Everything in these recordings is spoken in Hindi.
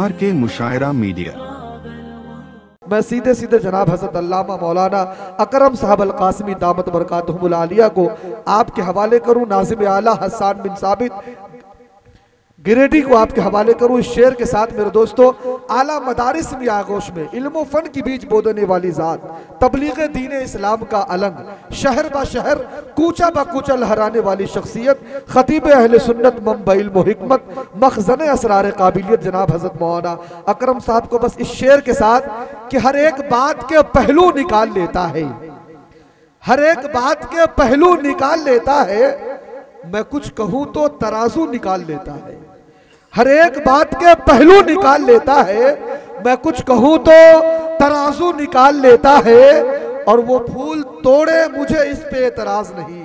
RK मुशायरा media. मैं सीधे सीधे जनाब हज़रत अल्लामा मौलाना अकरम साहब अल कासिमी दामत बरकातुहुमुल आलिया को आपके हवाले करूं। नाज़िम आला हसन बिन साबित गिरेडी को आपके हवाले करूं। इस शेर के साथ मेरे दोस्तों, आला मदारिस में आगोश में इल्म फन की बीज बोदने वाली ज़ात, तबलीग दीन इस्लाम का अलंग, शहर ब शहर कूचा ब कूचा लहराने वाली शख्सियत, खतीब अहले सुन्नत, मंबा इल्म व हिकमत, मखज़न असरार काबिलियत जनाब हज़रत मौलाना अकरम साहब को बस इस शेर के साथ कि हर एक बात के पहलू निकाल लेता है, हर एक बात के पहलू निकाल लेता है, मैं कुछ कहूं तो तराजू निकाल लेता है। हर एक बात के पहलू निकाल लेता है, मैं कुछ कहूं तो तराजू निकाल लेता है। और वो फूल तोड़े मुझे इस पे एतराज नहीं,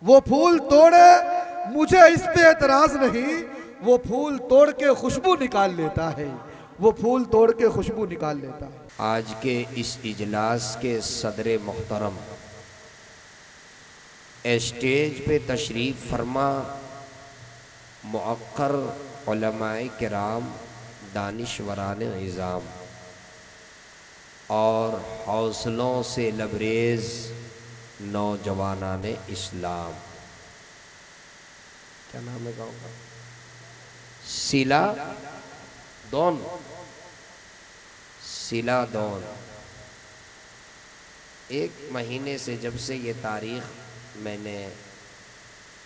वो फूल तोड़े मुझे इस पे एतराज नहीं, वो फूल तोड़ के खुशबू निकाल लेता है, वो फूल तोड़ के खुशबू निकाल लेता है। आज के इस इजलास के सदर मोहतरम स्टेज पे तशरीफ़ फरमा मुअक्कर उलमाए किराम, दानिशवरान निज़ाम और हौसलों से लबरेज़ नौजवानान इस्लाम, क्या नाम है गाँव का? सिला दौन, सिला दौन। एक महीने से जब से ये तारीख़ मैंने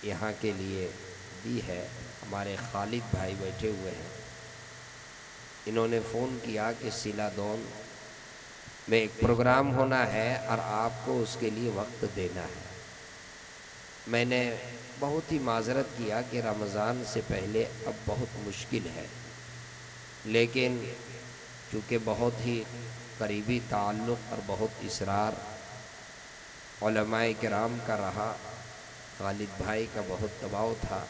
यहाँ के लिए दी है, हमारे खालिद भाई बैठे हुए हैं, इन्होंने फ़ोन किया कि सिलादौन में एक प्रोग्राम होना है और आपको उसके लिए वक्त देना है। मैंने बहुत ही माजरत किया कि रमज़ान से पहले अब बहुत मुश्किल है, लेकिन चूँकि बहुत ही करीबी ताल्लुक़ और बहुत इसरार उलमाए किराम का रहा, खालिद भाई का बहुत दबाव था,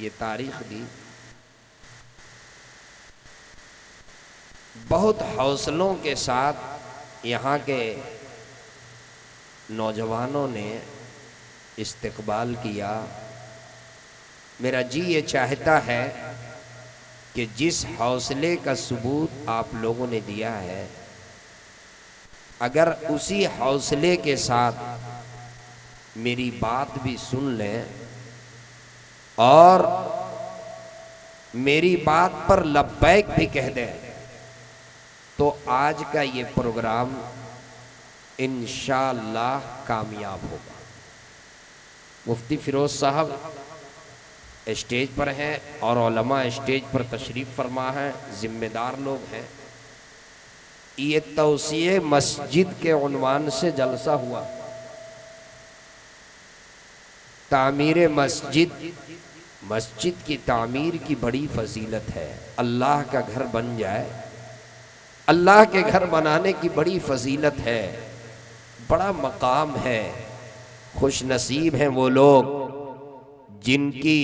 ये तारीख़ दी। बहुत हौसलों के साथ यहाँ के नौजवानों ने इस्तकबाल किया। मेरा जी ये चाहता है कि जिस हौसले का सबूत आप लोगों ने दिया है, अगर उसी हौसले के साथ मेरी बात भी सुन लें और मेरी बात पर लब्बैक भी कह दें, तो आज का ये प्रोग्राम इंशाअल्लाह कामयाब होगा। मुफ्ती फ़िरोज़ साहब स्टेज पर हैं और उलमा स्टेज पर तशरीफ़ फरमा है, ज़िम्मेदार लोग हैं। ये तौसीए मस्जिद के उन्वान से जलसा हुआ। तामीर मस्जिद, मस्जिद की तामीर की बड़ी फजीलत है। अल्लाह का घर बन जाए, अल्लाह के घर बनाने की बड़ी फजीलत है, बड़ा मकाम है। खुश नसीब हैं वो लोग जिनकी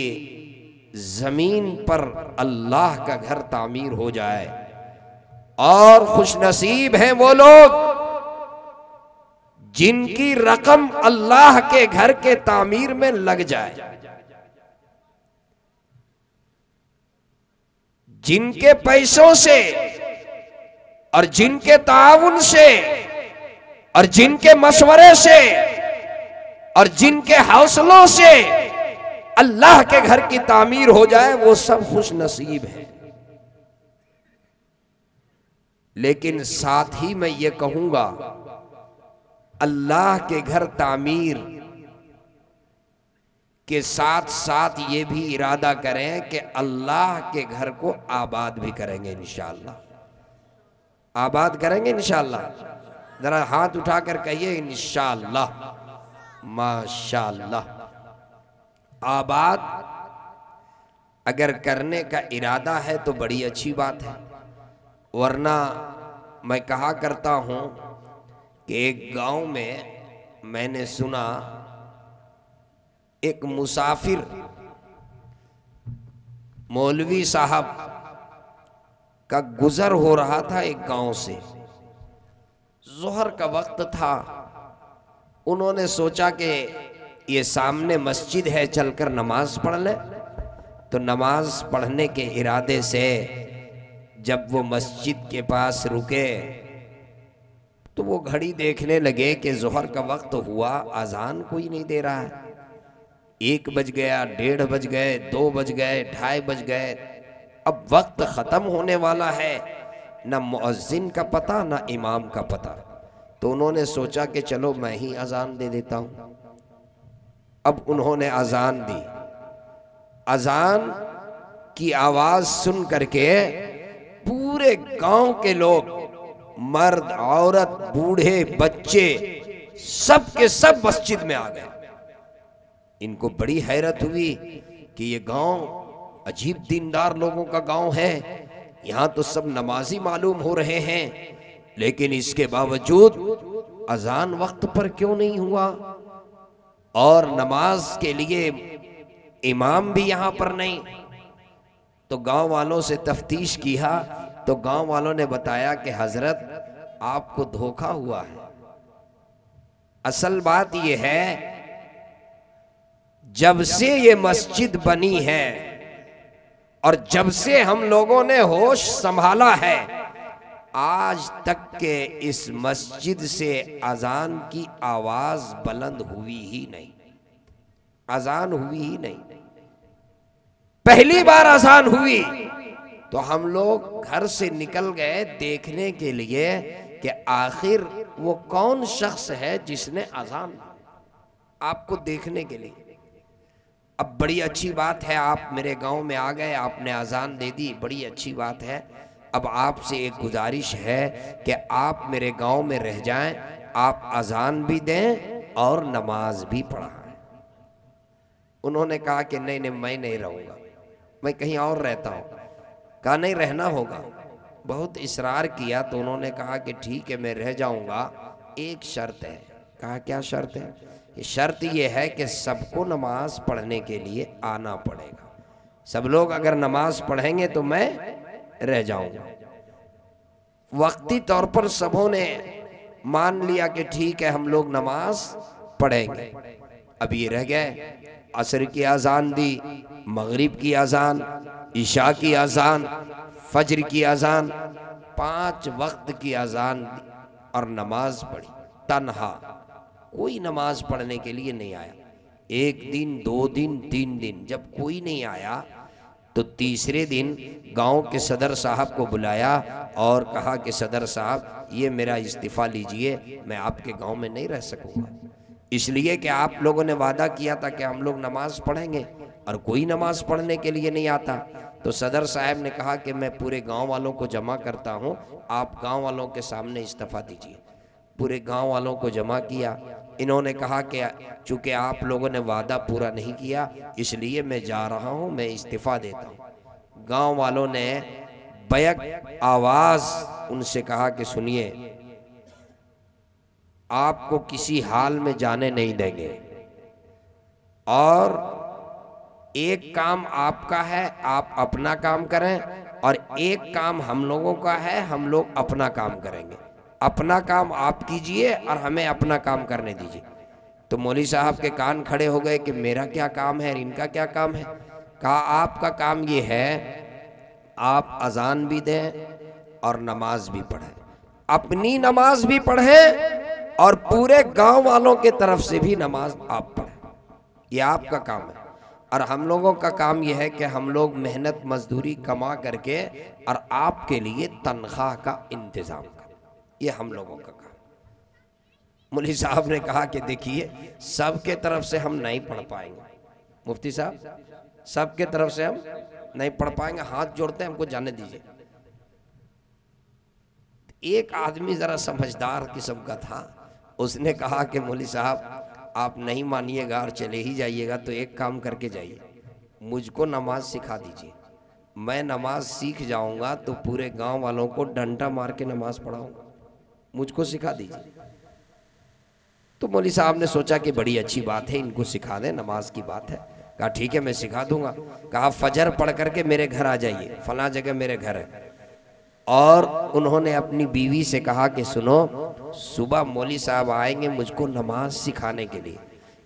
ज़मीन पर अल्लाह का घर तामीर हो जाए, और खुश नसीब हैं वो लोग जिनकी रकम अल्लाह के घर के तामीर में लग जाए, जिनके पैसों से और जिनके ताउन से और जिनके मशवरे से और जिनके हौसलों से अल्लाह के घर की तामीर हो जाए, वो सब खुश नसीब हैं। लेकिन साथ ही मैं ये कहूंगा, अल्लाह के घर तामीर के साथ साथ ये भी इरादा करें कि अल्लाह के घर को आबाद भी करेंगे इंशाअल्लाह। आबाद करेंगे इंशाअल्लाह। जरा हाथ उठाकर कहिए इंशाअल्लाह, माशाअल्लाह। आबाद अगर करने का इरादा है तो बड़ी अच्छी बात है, वरना मैं कहा करता हूं कि एक गांव में मैंने सुना, एक मुसाफिर मौलवी साहब का गुजर हो रहा था एक गांव से। ज़ोहर का वक्त था, उन्होंने सोचा कि ये सामने मस्जिद है, चलकर नमाज पढ़ ले। तो नमाज पढ़ने के इरादे से जब वो मस्जिद के पास रुके तो वो घड़ी देखने लगे कि ज़ोहर का वक्त हुआ, अजान कोई नहीं दे रहा है। 1 बज गया, 1:30 बज गए, 2 बज गए, 2:30 बज गए। अब वक्त ख़त्म होने वाला है, ना मुअज्जिन का पता ना इमाम का पता। तो उन्होंने सोचा कि चलो मैं ही अजान दे देता हूँ। अब उन्होंने अजान दी। अजान की आवाज़ सुन करके पूरे गांव के लोग, मर्द औरत बूढ़े बच्चे, सब के सब मस्जिद में आ गए। इनको बड़ी हैरत हुई कि ये गांव अजीब दीनदार लोगों का गांव है, यहाँ तो सब नमाजी मालूम हो रहे हैं, लेकिन इसके बावजूद अजान वक्त पर क्यों नहीं हुआ और नमाज के लिए इमाम भी यहाँ पर नहीं। तो गांव वालों से तफ्तीश किया तो गांव वालों ने बताया कि हजरत आपको धोखा हुआ है। असल बात यह है, जब से ये मस्जिद बनी है और जब से हम लोगों ने होश संभाला है, आज तक के इस मस्जिद से अजान की आवाज बुलंद हुई ही नहीं, अजान हुई ही नहीं। पहली बार अजान हुई तो हम लोग घर से निकल गए देखने के लिए कि आखिर वो कौन शख्स है जिसने अजान, आपको देखने के लिए। अब बड़ी अच्छी बात है, आप मेरे गांव में आ गए, आपने अजान दे दी, बड़ी अच्छी बात है। अब आपसे एक गुजारिश है कि आप मेरे गांव में रह जाएं, आप अजान भी दें और नमाज भी पढ़ाएं। उन्होंने कहा कि नहीं नहीं, मैं नहीं रहूँगा, मैं कहीं और रहता हूँ। कहा नहीं, रहना होगा। बहुत इसरार किया तो उन्होंने कहा कि ठीक है मैं रह जाऊँगा, एक शर्त है। कहा क्या शर्त है? शर्त ये है कि सबको नमाज पढ़ने के लिए आना पड़ेगा। सब लोग अगर नमाज पढ़ेंगे तो मैं रह जाऊंगा। वक्ती तौर पर सबों ने मान लिया कि ठीक है हम लोग नमाज पढ़ेंगे। अब ये रह गए, असर की अजान दी, मगरिब की अजान, इशा की अजान, फजर की अजान, 5 वक्त की अजान दी और नमाज पढ़ी। तन्हा कोई नमाज पढ़ने के लिए नहीं आया। 1 दिन 2 दिन 3 दिन जब कोई नहीं आया तो तीसरे दिन गांव के सदर साहब को बुलाया और कहा कि सदर साहब ये मेरा इस्तीफा लीजिए, मैं आपके गांव में नहीं रह सकूंगा, इसलिए कि आप लोगों ने वादा किया था कि हम लोग नमाज पढ़ेंगे और कोई नमाज पढ़ने के लिए नहीं आता। तो सदर साहब ने कहा कि मैं पूरे गांव वालों को जमा करता हूं, आप गांव वालों के सामने इस्तीफा दीजिए। पूरे गांव वालों को जमा किया। इन्होंने कहा कि चूंकि आप लोगों ने वादा पूरा नहीं किया इसलिए मैं जा रहा हूं, मैं इस्तीफा देता हूं। गांव वालों ने बैक आवाज उनसे कहा कि सुनिए, आपको किसी हाल में जाने नहीं देंगे और एक काम आपका है, आप अपना काम करें, और एक काम हम लोगों का है, हम लोग अपना काम करेंगे। अपना काम आप कीजिए और हमें अपना काम करने दीजिए। तो मौलवी साहब के कान खड़े हो गए कि मेरा क्या काम है, इनका क्या काम है। कहा आपका काम ये है, आप अजान भी दें और नमाज भी पढ़ें, अपनी नमाज भी पढ़ें और पूरे गांव वालों के तरफ से भी नमाज आप पढ़ें। ये आपका काम है। और हम लोगों का काम यह है कि हम लोग मेहनत मजदूरी कमा करके और आपके लिए तनख्वाह का इंतजाम करें। ये हम लोगों का काम। मुफ्ती साहब ने कहा कि देखिए सबके तरफ से हम नहीं पढ़ पाएंगे, मुफ्ती साहब सबके तरफ से हम नहीं पढ़ पाएंगे, हाथ जोड़ते हैं, हमको जाने दीजिए। एक आदमी जरा समझदार किस्म का था, उसने कहा कि मौलवी साहब आप नहीं मानिएगा और चले ही जाइएगा तो एक काम करके जाइए, मुझको नमाज सिखा दीजिए। मैं नमाज सीख जाऊंगा तो पूरे गांव वालों को डंडा मार के नमाज पढ़ाऊंगा, मुझको सिखा दीजिए। तो मौलवी साहब ने सोचा कि बड़ी अच्छी बात है, इनको सिखा दें, नमाज की बात है। कहा ठीक है मैं सिखा दूंगा। कहा फजर पढ़ करके मेरे घर आ जाइए, फला जगह मेरे घर है। और उन्होंने अपनी बीवी से कहा कि सुनो, सुबह मौलवी साहब आएंगे मुझको नमाज सिखाने के लिए,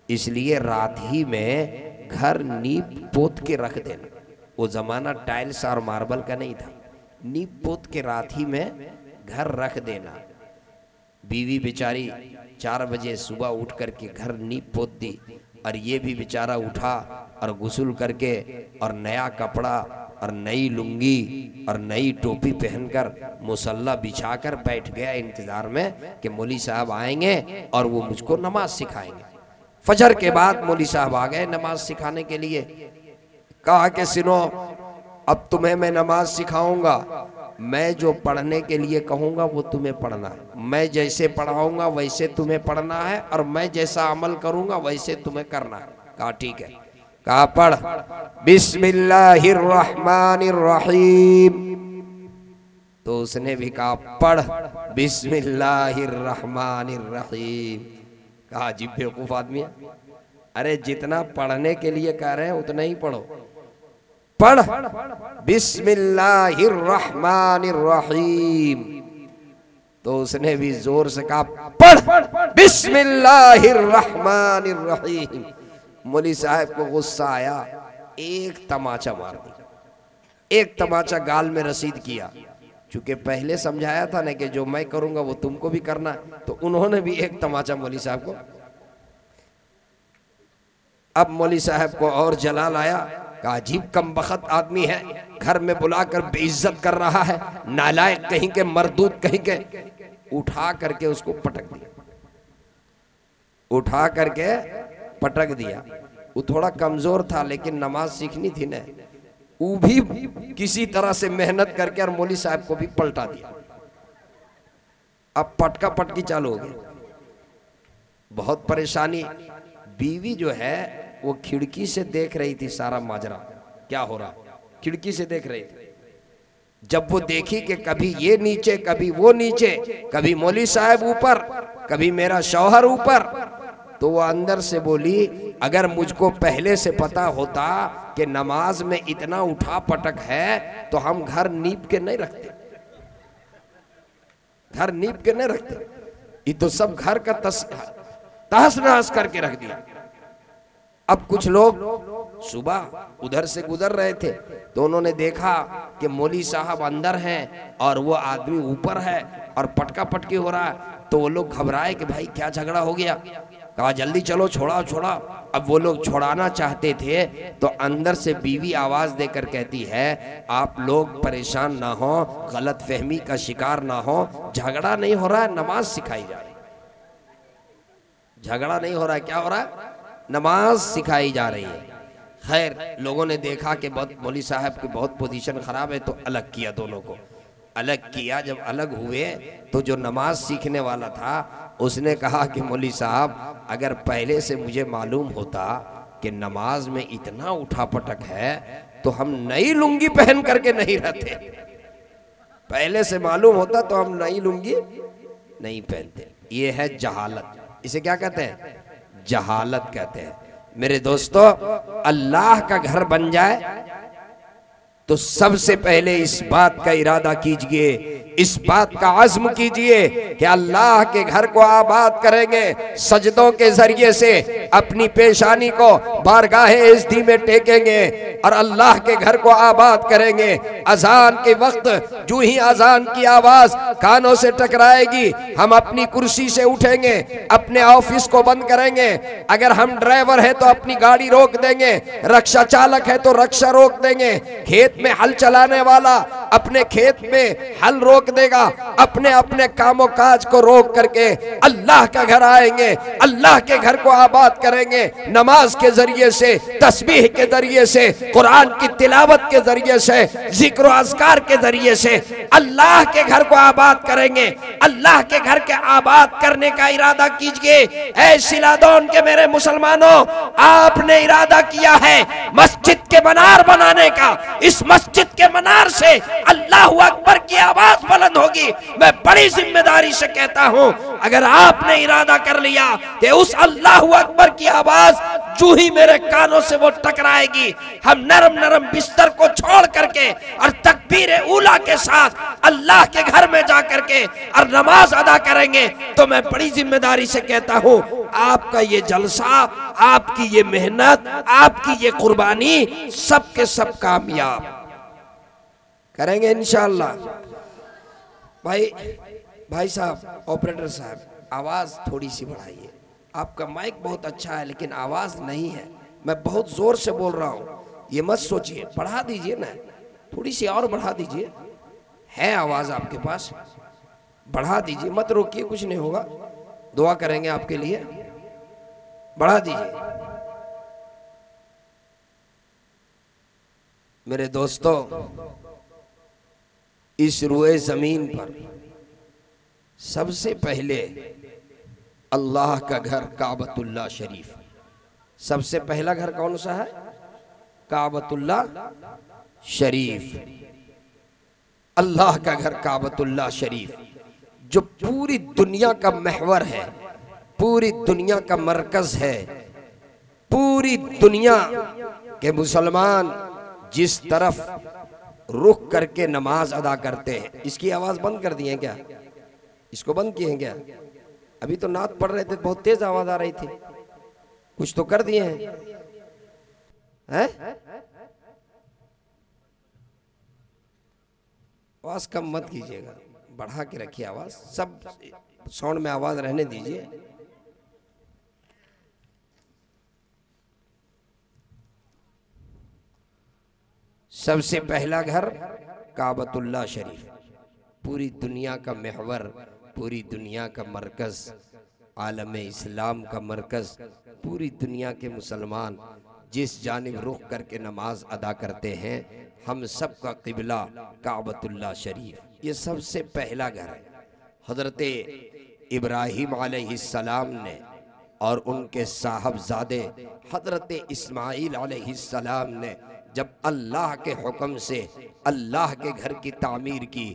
इसलिए रात ही में घर नींव पोत के रख देना। वो जमाना टाइल्स और मार्बल का नहीं था, नींव पोत के रात ही में घर रख देना। बीवी बेचारी 4 बजे सुबह उठ करके घर नींव पोत दी, और ये भी बेचारा उठा और गुस्ल करके और नया कपड़ा और नई लुंगी और नई टोपी पहनकर मुसल्ला बिछाकर बैठ गया इंतजार में कि मौली साहब आएंगे और वो मुझको नमाज सिखाएंगे। फजर के बाद मौली साहब आ गए नमाज सिखाने के लिए। कहा कि सुनो, अब तुम्हें मैं नमाज सिखाऊंगा, मैं जो पढ़ने के लिए कहूंगा वो तुम्हें पढ़ना है, मैं जैसे पढ़ाऊंगा वैसे तुम्हें पढ़ना है, और मैं जैसा अमल करूंगा वैसे तुम्हें करना है। कहा ठीक है। कहा पढ़ बिस्मिल्लाहिर्रहमानिर्रहीम। तो उसने भी कहा पढ़ बिस्मिल्लाहिर्रहमानिर्रहीम। कहा जी बेवकूफ आदमी है, अरे जितना पढ़ने के लिए कह रहे हैं उतना ही पढ़ो, पढ़ बिस्मिल्लाहिर्रहमानिर्रहीम। तो उसने भी जोर से कहा पढ़ बिस्मिल्लाहिर्रहमानिर्रहीम। मौली साहब को गुस्सा आया, एक तमाचा मार दिया, एक तमाचा गाल में रसीद किया। चूंकि पहले समझाया था ना कि जो मैं करूंगा वो तुमको भी करना, तो उन्होंने भी एक तमाचा मौली साहब को। अब मौली साहब को और जलाल आया। कहा अजीब कमबख्त आदमी है, घर में बुलाकर बेइज्जत कर रहा है, नालायक कहीं के, मरदूद कहीं के। उठा करके उसको पटक दिया, उठा करके पटक दिया। वो थोड़ा कमजोर था लेकिन नमाज सीखनी थी ना, वो भी किसी तरह से मेहनत करके और मौली साहब को भी पलटा दिया। अब पटका पटकी चालू हो गई, बहुत परेशानी। बीवी जो है वो खिड़की से देख रही थी सारा माजरा क्या हो रहा, खिड़की से देख रही थी। जब वो देखी कि कभी ये नीचे कभी वो नीचे, कभी मौली साहब ऊपर कभी मेरा शौहर ऊपर, तो वो अंदर से बोली अगर मुझको पहले से पता होता कि नमाज में इतना उठा पटक है तो हम घर नींव के नहीं रखते, घर नींव के नहीं रखते। ये तो सब घर का तहस नहस करके रख दिया। अब कुछ लोग सुबह उधर से गुजर रहे थे तो उन्होंने देखा कि मौली साहब अंदर हैं और वो आदमी ऊपर है और पटका पटकी हो रहा है, तो वो लोग घबराए कि भाई क्या झगड़ा हो गया। कहा जल्दी चलो छोड़ाओ छोड़ाओ। अब वो लोग छोड़ाना चाहते थे तो अंदर से बीवी आवाज देकर कहती है आप लोग परेशान ना हो, गलत फहमी का शिकार ना हो, झगड़ा नहीं हो रहा है, नमाज सिखाई जा रही। झगड़ा नहीं हो रहा है, क्या हो रहा है, नमाज सिखाई जा रही है। खैर लोगों ने देखा कि बहुत मौली साहब की बहुत पोजीशन खराब है तो अलग किया, दोनों को अलग किया। जब अलग हुए तो जो नमाज सीखने वाला था उसने कहा कि मौली साहब अगर पहले से मुझे मालूम होता कि नमाज में इतना उठा पटक है तो हम नई लुंगी पहन करके नहीं रहते, पहले से मालूम होता तो हम नई लुंगी नहीं पहनते। ये है जहालत, इसे क्या कहते हैं, जहालत कहते हैं। मेरे दोस्तों अल्लाह का घर बन जाए तो सबसे पहले इस बात का इरादा कीजिए, इस बात का अज़्म कीजिए कि अल्लाह के घर को आबाद करेंगे, सजदों के जरिए से अपनी पेशानी को बारगाहे इज़्दी में टेकेंगे और अल्लाह के घर को आबाद करेंगे। अजान के वक्त जो ही अजान की आवाज कानों से टकराएगी हम अपनी कुर्सी से उठेंगे, अपने ऑफिस को बंद करेंगे। अगर हम ड्राइवर है तो अपनी गाड़ी रोक देंगे, रक्षा चालक है तो रक्षा रोक देंगे, खेत में हल चलाने वाला अपने खेत में हल रोक देगा, अपने अपने कामों काज को रोक करके अल्लाह का घर आएंगे, अल्लाह के घर को आबाद करेंगे। नमाज के जरिए से, तस्बीह के जरिए से, कुरान की तिलावत के जरिए से, जिक्र अज़कार के जरिए से अल्लाह के घर को आबाद करेंगे। अल्लाह के घर के आबाद करने का इरादा कीजिए। ऐ सिलादौन के मेरे मुसलमानों, आपने इरादा किया है मस्जिद के मीनार बनाने का, इस मस्जिद के मीनार से अल्लाहु अकबर की आवाज बुलंद होगी। मैं बड़ी जिम्मेदारी से कहता हूं अगर आपने इरादा कर लिया कि उस अल्लाहु अकबर की आवाज जो ही मेरे कानों से वो टकराएगी, हम नरम नरम बिस्तर को छोड़ करके और तकबीर उला के साथ अल्लाह के घर में जा करके और नमाज अदा करेंगे, तो मैं बड़ी जिम्मेदारी से कहता हूं आपका ये जलसा, आपकी ये मेहनत, आपकी ये कुर्बानी सब के सब कामयाब करेंगे इंशाअल्लाह। भाई साहब, ऑपरेटर साहब, आवाज़ थोड़ी सी बढ़ाइए। आपका माइक बहुत अच्छा है लेकिन आवाज़ नहीं है। मैं बहुत ज़ोर से बोल रहा हूँ, ये मत सोचिए। बढ़ा दीजिए ना, थोड़ी सी और बढ़ा दीजिए। है आवाज़ आपके पास, बढ़ा दीजिए, मत रोकिए, कुछ नहीं होगा। दुआ करेंगे आपके लिए, बढ़ा दीजिए। मेरे दोस्तों, इस रुए ज़मीन पर सबसे पहले अल्लाह का घर काबतुल्लाह शरीफ। सबसे पहला घर कौन सा है? काबतुल्लाह शरीफ। अल्लाह का घर काबतुल्लाह शरीफ, जो पूरी दुनिया का महवर है, पूरी दुनिया का मरकज है। पूरी दुनिया के मुसलमान जिस तरफ रुख करके नमाज अदा करते हैं। इसकी आवाज़ बंद कर दी है क्या? इसको बंद किए हैं क्या? अभी तो नात पढ़ रहे थे, बहुत तेज आवाज आ रही थी, कुछ तो कर दिए हैं? आवाज कम मत कीजिएगा, बढ़ा के रखिए आवाज, सब साउंड में आवाज रहने दीजिए। सबसे पहला घर काबतुल्लाह शरीफ, पूरी दुनिया का महवर, पूरी दुनिया का मरकज, आलम इस्लाम का मरकज। पूरी दुनिया के मुसलमान जिस जानिब रुख करके नमाज अदा करते हैं, हम सब का क़िबला काबतुल्लाह शरीफ। ये सबसे पहला घर है। हज़रत इब्राहीम अलैहिस्सलाम ने और उनके साहबजादे हज़रत इस्माईल अलैहिस्सलाम ने जब अल्लाह के हुक्म से अल्लाह के घर की तामीर की,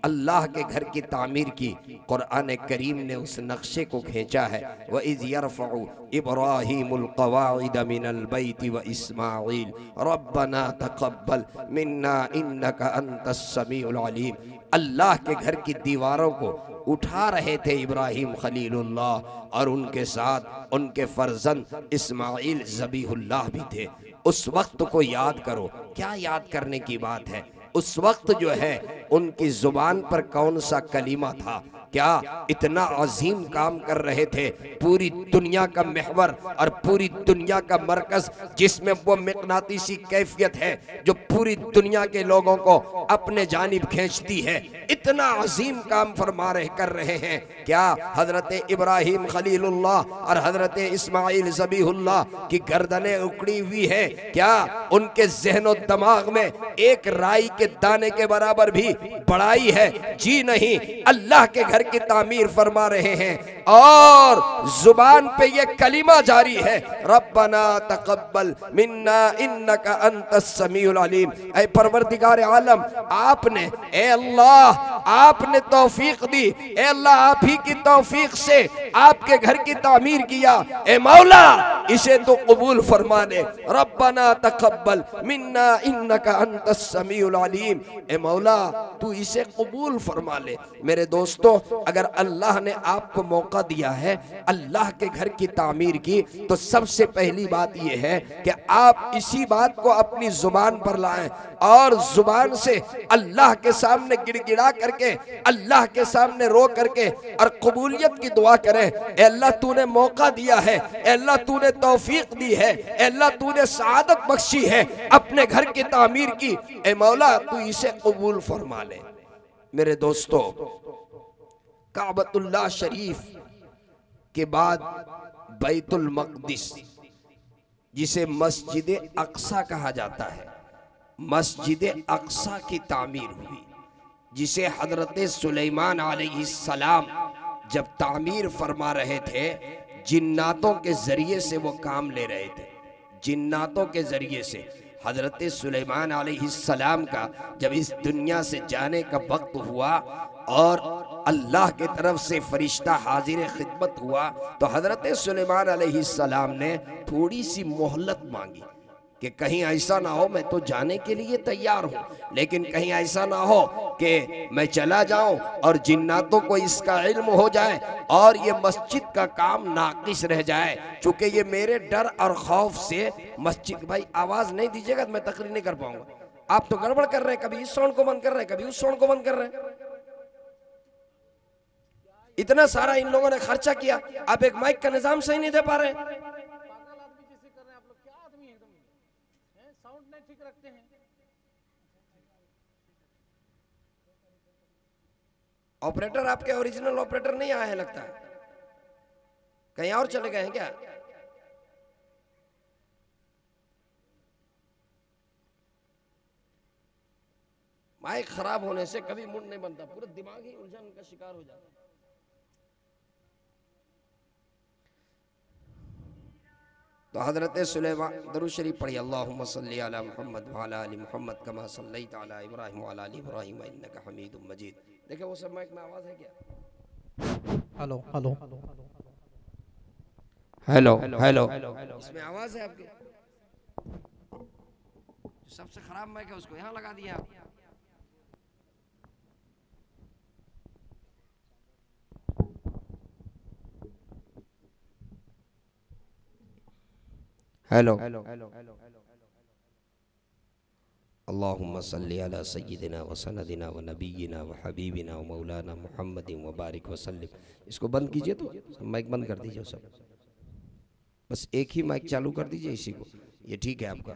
अल्लाह के घर की तामीर की, कुरान करीम ने उस नक्शे को खींचा है। व इज़ यरफ़उ इब्राहीमुल क़वाइद मिनल बैति व इस्माईल रब्बना तक़ब्बल मिन्ना इन्नका अंतस समीउल अलीम। अल्लाह के घर की दीवारों को उठा रहे थे इब्राहीम खलीलुल्लाह, और उनके साथ उनके फर्जंद इस्माईल ज़बीहुल्लाह भी थे। उस वक्त को याद करो। क्या याद करने की बात है? उस वक्त जो है उनकी जुबान पर कौन सा कलीमा था? क्या इतना अजीम काम कर रहे थे। पूरी दुनिया का महवर और पूरी दुनिया का मरकज, जिसमें वो मिक़नातीसी कैफियत है जो पूरी दुनिया के लोगों को अपने जानिब खींचती है। इतना अजीम काम कर रहे हैं। क्या हजरत इब्राहीम खलीलुल्लाह और हजरत इस्माईल ज़बीहुल्लाह की गर्दनें उकड़ी हुई है? क्या उनके ज़हनो दिमाग में एक राई के दाने के बराबर भी बड़ाई है? जी नहीं। अल्लाह के घर की तामीर फरमा रहे हैं और जुबान पे ये कलीमा जारी है, रब्बना तक़ब्बल मिन्ना इन्नका अंतस समीउल अलीम। ऐ परवरदिगार आलम, आपने, ए अल्लाह, आपने तौफीक दी, ए अल्लाह, आप ही की तौफीक से आपके घर की तामीर किया। ए मौला, इसे तो कबूल फरमा ले। रब्बना तक़ब्बल मिन्ना इन्नका अंतस समीउल अलीम। ए मौला, तू इसे कबूल फरमा ले। मेरे दोस्तों, अगर अल्लाह ने आपको मौका दिया है अल्लाह के घर की तामीर की, तो सबसे पहली बात यह है कि आप इसी बात को अपनी जुबान पर लाएं और जुबान से अल्लाह के सामने गिड़गिड़ा करके, अल्लाह के सामने रो करके और कबूलियत की दुआ करें। ए अल्लाह, तूने मौका दिया है, ए अल्लाह, तूने तौफीक दी है, ए अल्लाह, तूने सआदत बख्शी है अपने घर की तामीर की। ए मौला, तू इसे कबूल फरमा ले। मेरे दोस्तों, काबतुल्लाह शरीफ के बाद बैतुल मक़दिस, जिसे मस्जिद अक्सा कहा जाता है, मस्जिद अक्सा की तामीर हुई, जिसे हजरत सुलेमान अलैहिस्सलाम जब तामीर फरमा रहे थे, जिन्नातों के जरिए से वो काम ले रहे थे। जिन्नातों के जरिए से हजरत सुलेमान अलैहिस्सलाम का जब इस दुनिया से जाने का वक्त हुआ और अल्लाह की तरफ से फरिश्ता हाजिर खिदमत हुआ, तो हजरत सुलेमान अलैहिस्सलाम ने थोड़ी सी मोहलत मांगी। कि कहीं ऐसा ना हो, मैं तो जाने के लिए तैयार हूं, लेकिन कहीं ऐसा ना हो कि मैं चला जाऊं और जिन्नातों को इसका इल्म हो जाए और ये मस्जिद का काम नाकिस रह जाए। चूंकि ये मेरे डर और खौफ से मस्जिद, भाई आवाज नहीं दीजिएगा तो मैं तकरीर नहीं कर पाऊंगा। आप तो गड़बड़ कर रहे हैं, कभी इस साउंड को बंद कर रहे हैं, कभी उस साउंड को बंद कर रहे हैं। इतना सारा इन लोगों ने खर्चा किया, आप एक माइक का निजाम सही नहीं दे पा रहे हैं। ऑपरेटर आपके ओरिजिनल ऑपरेटर नहीं आए हैं लगता है, कहीं और चले गए हैं क्या? माइक खराब होने से कभी मूड नहीं बनता, पूरा दिमाग ही उलझन का शिकार हो जाता है। तो हजरत सुलेमान दरूद शरीफ पढ़ी, अल्लाहुम्मा सल्ली अला मुहम्मद व अला आलि मुहम्मद कमा सल्लैता अला इब्राहीम व अला आलि इब्राहीम इन्नका हमीदुम मजीद। देखिए वो सब माइक में आवाज है क्या? हेलो हेलो हेलो हेलो, इसमें आवाज है आपके? सबसे खराब माइक है उसको यहाँ लगा दिया आप। हेलो, अल्लाहुम्मा सल्ली अला सय्यिदिना व सनदिना व नबीना व हबीबिना व मौलाना मुहम्मदिन व बारिक व सल्लिम। इसको बंद कीजिए, तो माइक बंद कर दीजिए सब, बस एक ही माइक चालू कर दीजिए इसी को, ये ठीक है आपका।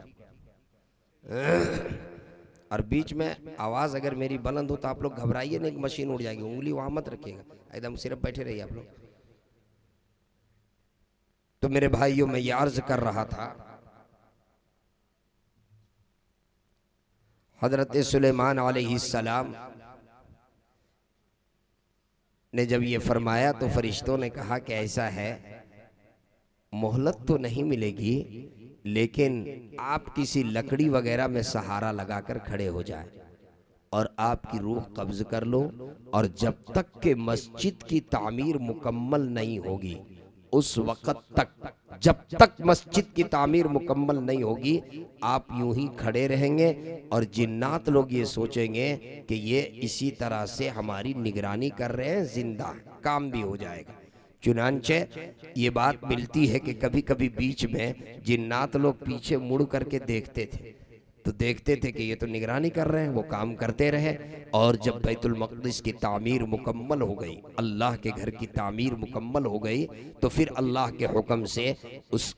और बीच में आवाज़ अगर मेरी बुलंद हो तो आप लोग घबराइए नहीं, मशीन उड़ जाएगी, उंगली वहाँ मत रखिएगा, एकदम सिर्फ बैठे रहिए आप लोग। तो मेरे भाइयों, मैं ये अर्ज कर रहा था, हजरत सुलेमान अलैहिस्सलाम ने जब ये फरमाया तो फरिश्तों ने कहा कि ऐसा है, मोहलत तो नहीं मिलेगी, लेकिन आप किसी लकड़ी वगैरह में सहारा लगाकर खड़े हो जाएं और आपकी रूह कब्ज कर लो, और जब तक के मस्जिद की तामीर मुकम्मल नहीं होगी, उस वक़्त तक, जब तक मस्जिद की तामीर मुकम्मल नहीं होगी, आप यूं ही खड़े रहेंगे और जिन्नात लोग ये सोचेंगे कि ये इसी तरह से हमारी निगरानी कर रहे हैं, जिंदा काम भी हो जाएगा। चुनांचे ये बात मिलती है कि कभी कभी बीच में जिन्नात लोग पीछे मुड़ करके देखते थे, तो देखते थे कि ये तो निगरानी कर रहे हैं, वो काम करते रहे। और जब बैतुल मक़दिस की तामीर मुकम्मल हो गई, अल्लाह के घर की तामीर मुकम्मल हो गई, तो फिर अल्लाह के हुक्म से उस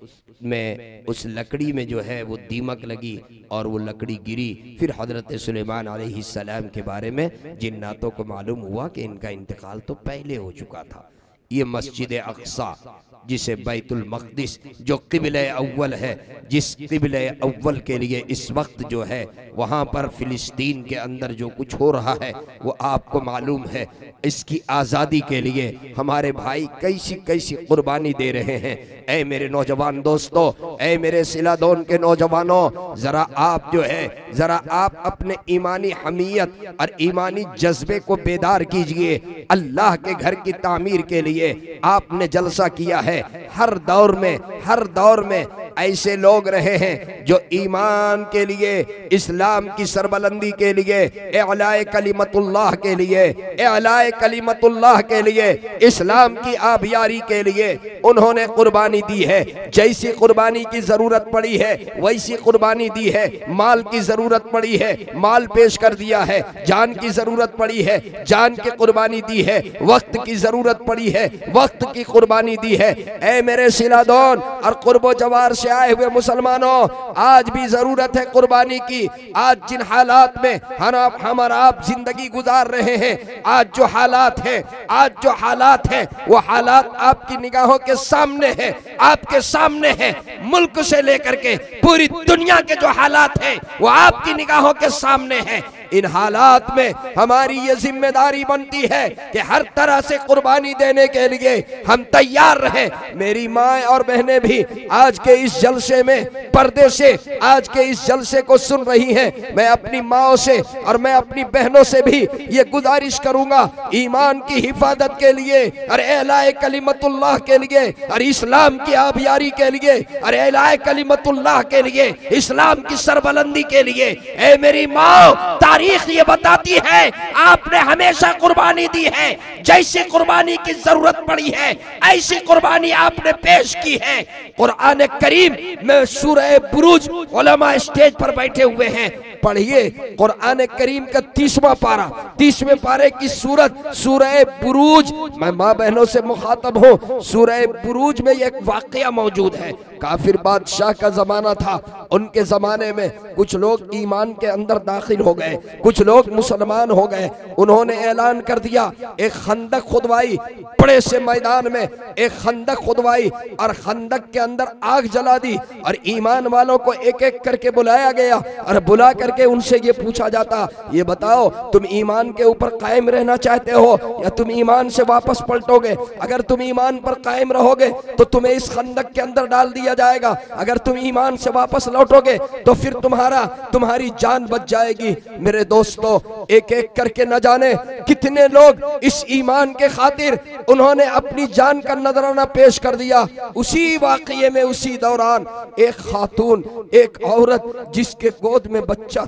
लकड़ी में जो है वो दीमक लगी और वो लकड़ी गिरी। फिर हज़रत सुलेमान अलैहिस्सलाम के बारे में जिन्नातों को मालूम हुआ कि इनका इंतकाल तो पहले हो चुका था। ये मस्जिद अक़सा, जिसे बैतुल मक़दिस, जो क़िबला अव्वल है, जिस क़िबला अव्वल के लिए इस वक्त जो है वहाँ पर फ़िलिस्तीन के अंदर जो कुछ हो रहा है वो आपको मालूम है। इसकी आज़ादी के लिए हमारे भाई कैसी कैसी कुर्बानी दे रहे हैं। ऐ मेरे नौजवान दोस्तों, ऐ मेरे सिलादोन के नौजवानों, ज़रा आप जो है, ज़रा आप अपने ईमानी हमीयत और ईमानी जज्बे को बेदार कीजिए। अल्लाह के घर की तामीर के लिए आपने जलसा किया है। हर दौर में ऐसे लोग रहे हैं जो ईमान के लिए, इस्लाम की सरबलंदी के लिए, इलाए कलिमतुल्लाह के लिए, इलाए कलिमतुल्लाह के लिए, इस्लाम की आबियारी के लिए उन्होंने कुर्बानी दी है। जैसी कुर्बानी की जरूरत पड़ी है वैसी कुर्बानी दी है। माल की जरूरत पड़ी है, माल पेश कर दिया है। जान की जरूरत पड़ी है, जान की कुर्बानी दी है। वक्त की जरूरत पड़ी है, वक्त की कुर्बानी दी है। ऐ मेरे सिलादौन और कुर्बो जवार से आए हुए मुसलमानों, आज भी जरूरत है कुर्बानी की। आज जिन हालात में हम और आप जिंदगी गुजार रहे हैं, आज जो हालात हैं वो हालात आपकी निगाहों के सामने हैं, आपके सामने हैं। मुल्क से लेकर के पूरी दुनिया के जो हालात हैं वो आपकी निगाहों के सामने हैं। इन हालात में हमारी ये जिम्मेदारी बनती है कि हर तरह से कुर्बानी देने के लिए हम तैयार रहें। मेरी माँ और बहनें भी आज के इस जलसे में पर्दे से आज के इस जलसे को सुन रही हैं। मैं अपनी माओ से और मैं अपनी बहनों से भी ये गुजारिश करूंगा, ईमान की हिफाजत के लिए और एलाए कलिमतुल्लाह के लिए और इस्लाम की आबियारी के लिए और एलाए कलिमतुल्लाह के लिए, इस्लाम की सरबलंदी के लिए, ए मेरी माँ, तारीख ये बताती है आपने हमेशा कुर्बानी दी है। जैसी कुर्बानी की जरूरत पड़ी है ऐसी कुर्बानी आपने पेश की है। कुरान करीम में सूरह बुरूज, उलमा स्टेज पर बैठे हुए हैं, पढ़िए कुरान करीम का 30वां पारा, 30वें पारे की सूरत सूरह बुरूज। मैं माँ बहनों से मुखातब हूँ। सूरह बुरूज में एक वाकया मौजूद है। काफिर बादशाह का जमाना था। उनके जमाने में कुछ लोग ईमान के अंदर दाखिल हो गए, कुछ लोग मुसलमान हो गए। उन्होंने ऐलान कर दिया, एक खंदक खुदवाई, बड़े से मैदान में एक खंदक खुदवाई और खंदक के अंदर आग जला दी और ईमान वालों को एक एक करके बुलाया गया और बुला करके उनसे ये पूछा जाता, ये बताओ तुम ईमान के ऊपर कायम रहना चाहते हो या तुम ईमान से वापस पलटोगे? अगर तुम ईमान पर कायम रहोगे तो तुम्हें इस खंदक के अंदर डाल दिया जाएगा, अगर तुम ईमान से वापस लौटोगे तो फिर तुम्हारी जान बच जाएगी। मेरे दोस्तों, एक एक करके न जाने कितने लोग इस ईमान के खातिर उन्होंने अपनी जान का नजराना पेश कर दिया। उसी वाकये में उसी दौरान एक खातून, एक औरत जिसके गोद में बच्चा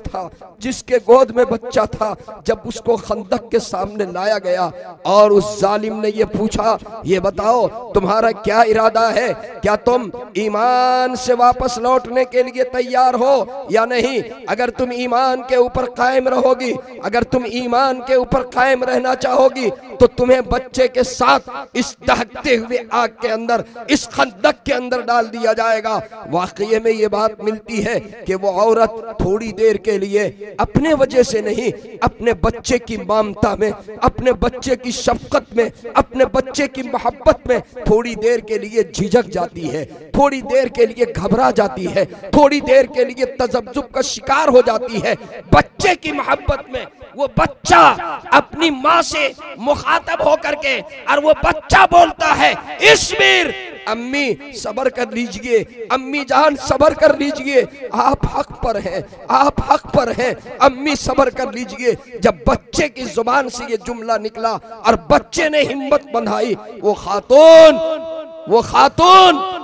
था, जब उसको खंदक के सामने लाया गया और उस जालिम ने ये पूछा, ये बताओ तुम्हारा क्या इरादा है, क्या तुम ईमान से वापस लौटने के लिए तैयार हो या नहीं? अगर तुम ईमान के ऊपर कायम रहोगी, अगर तुम ईमान के ऊपर कायम रहना चाहोगी तो तुम्हें बच्चे के साथ इस दहकते हुए आग के अंदर, इस खंदक के अंदर डाल दिया जाएगा। वाकये में ये बात मिलती है कि वो औरत थोड़ी देर के लिए अपने वजह से नहीं, अपने बच्चे की ममता में, अपने बच्चे की शफकत में, अपने बच्चे की मोहब्बत में थोड़ी देर के लिए झिझक जाती है, थोड़ी देर के लिए घबरा जाती है, थोड़ी देर के लिए तजब्जुब का शिकार हो जाती है। बच्चे की मोहब्बत में वो बच्चा अपनी माँ से मुखातब होकर के और वो बच्चा बोलता है, इस्मिर, अम्मी सबर कर लीजिए, अम्मी जान सबर कर लीजिए, आप हक पर हैं, आप हक पर हैं, अम्मी सबर कर लीजिए। जब बच्चे की जुबान से ये जुमला निकला और बच्चे ने हिम्मत बंधाई, वो खातून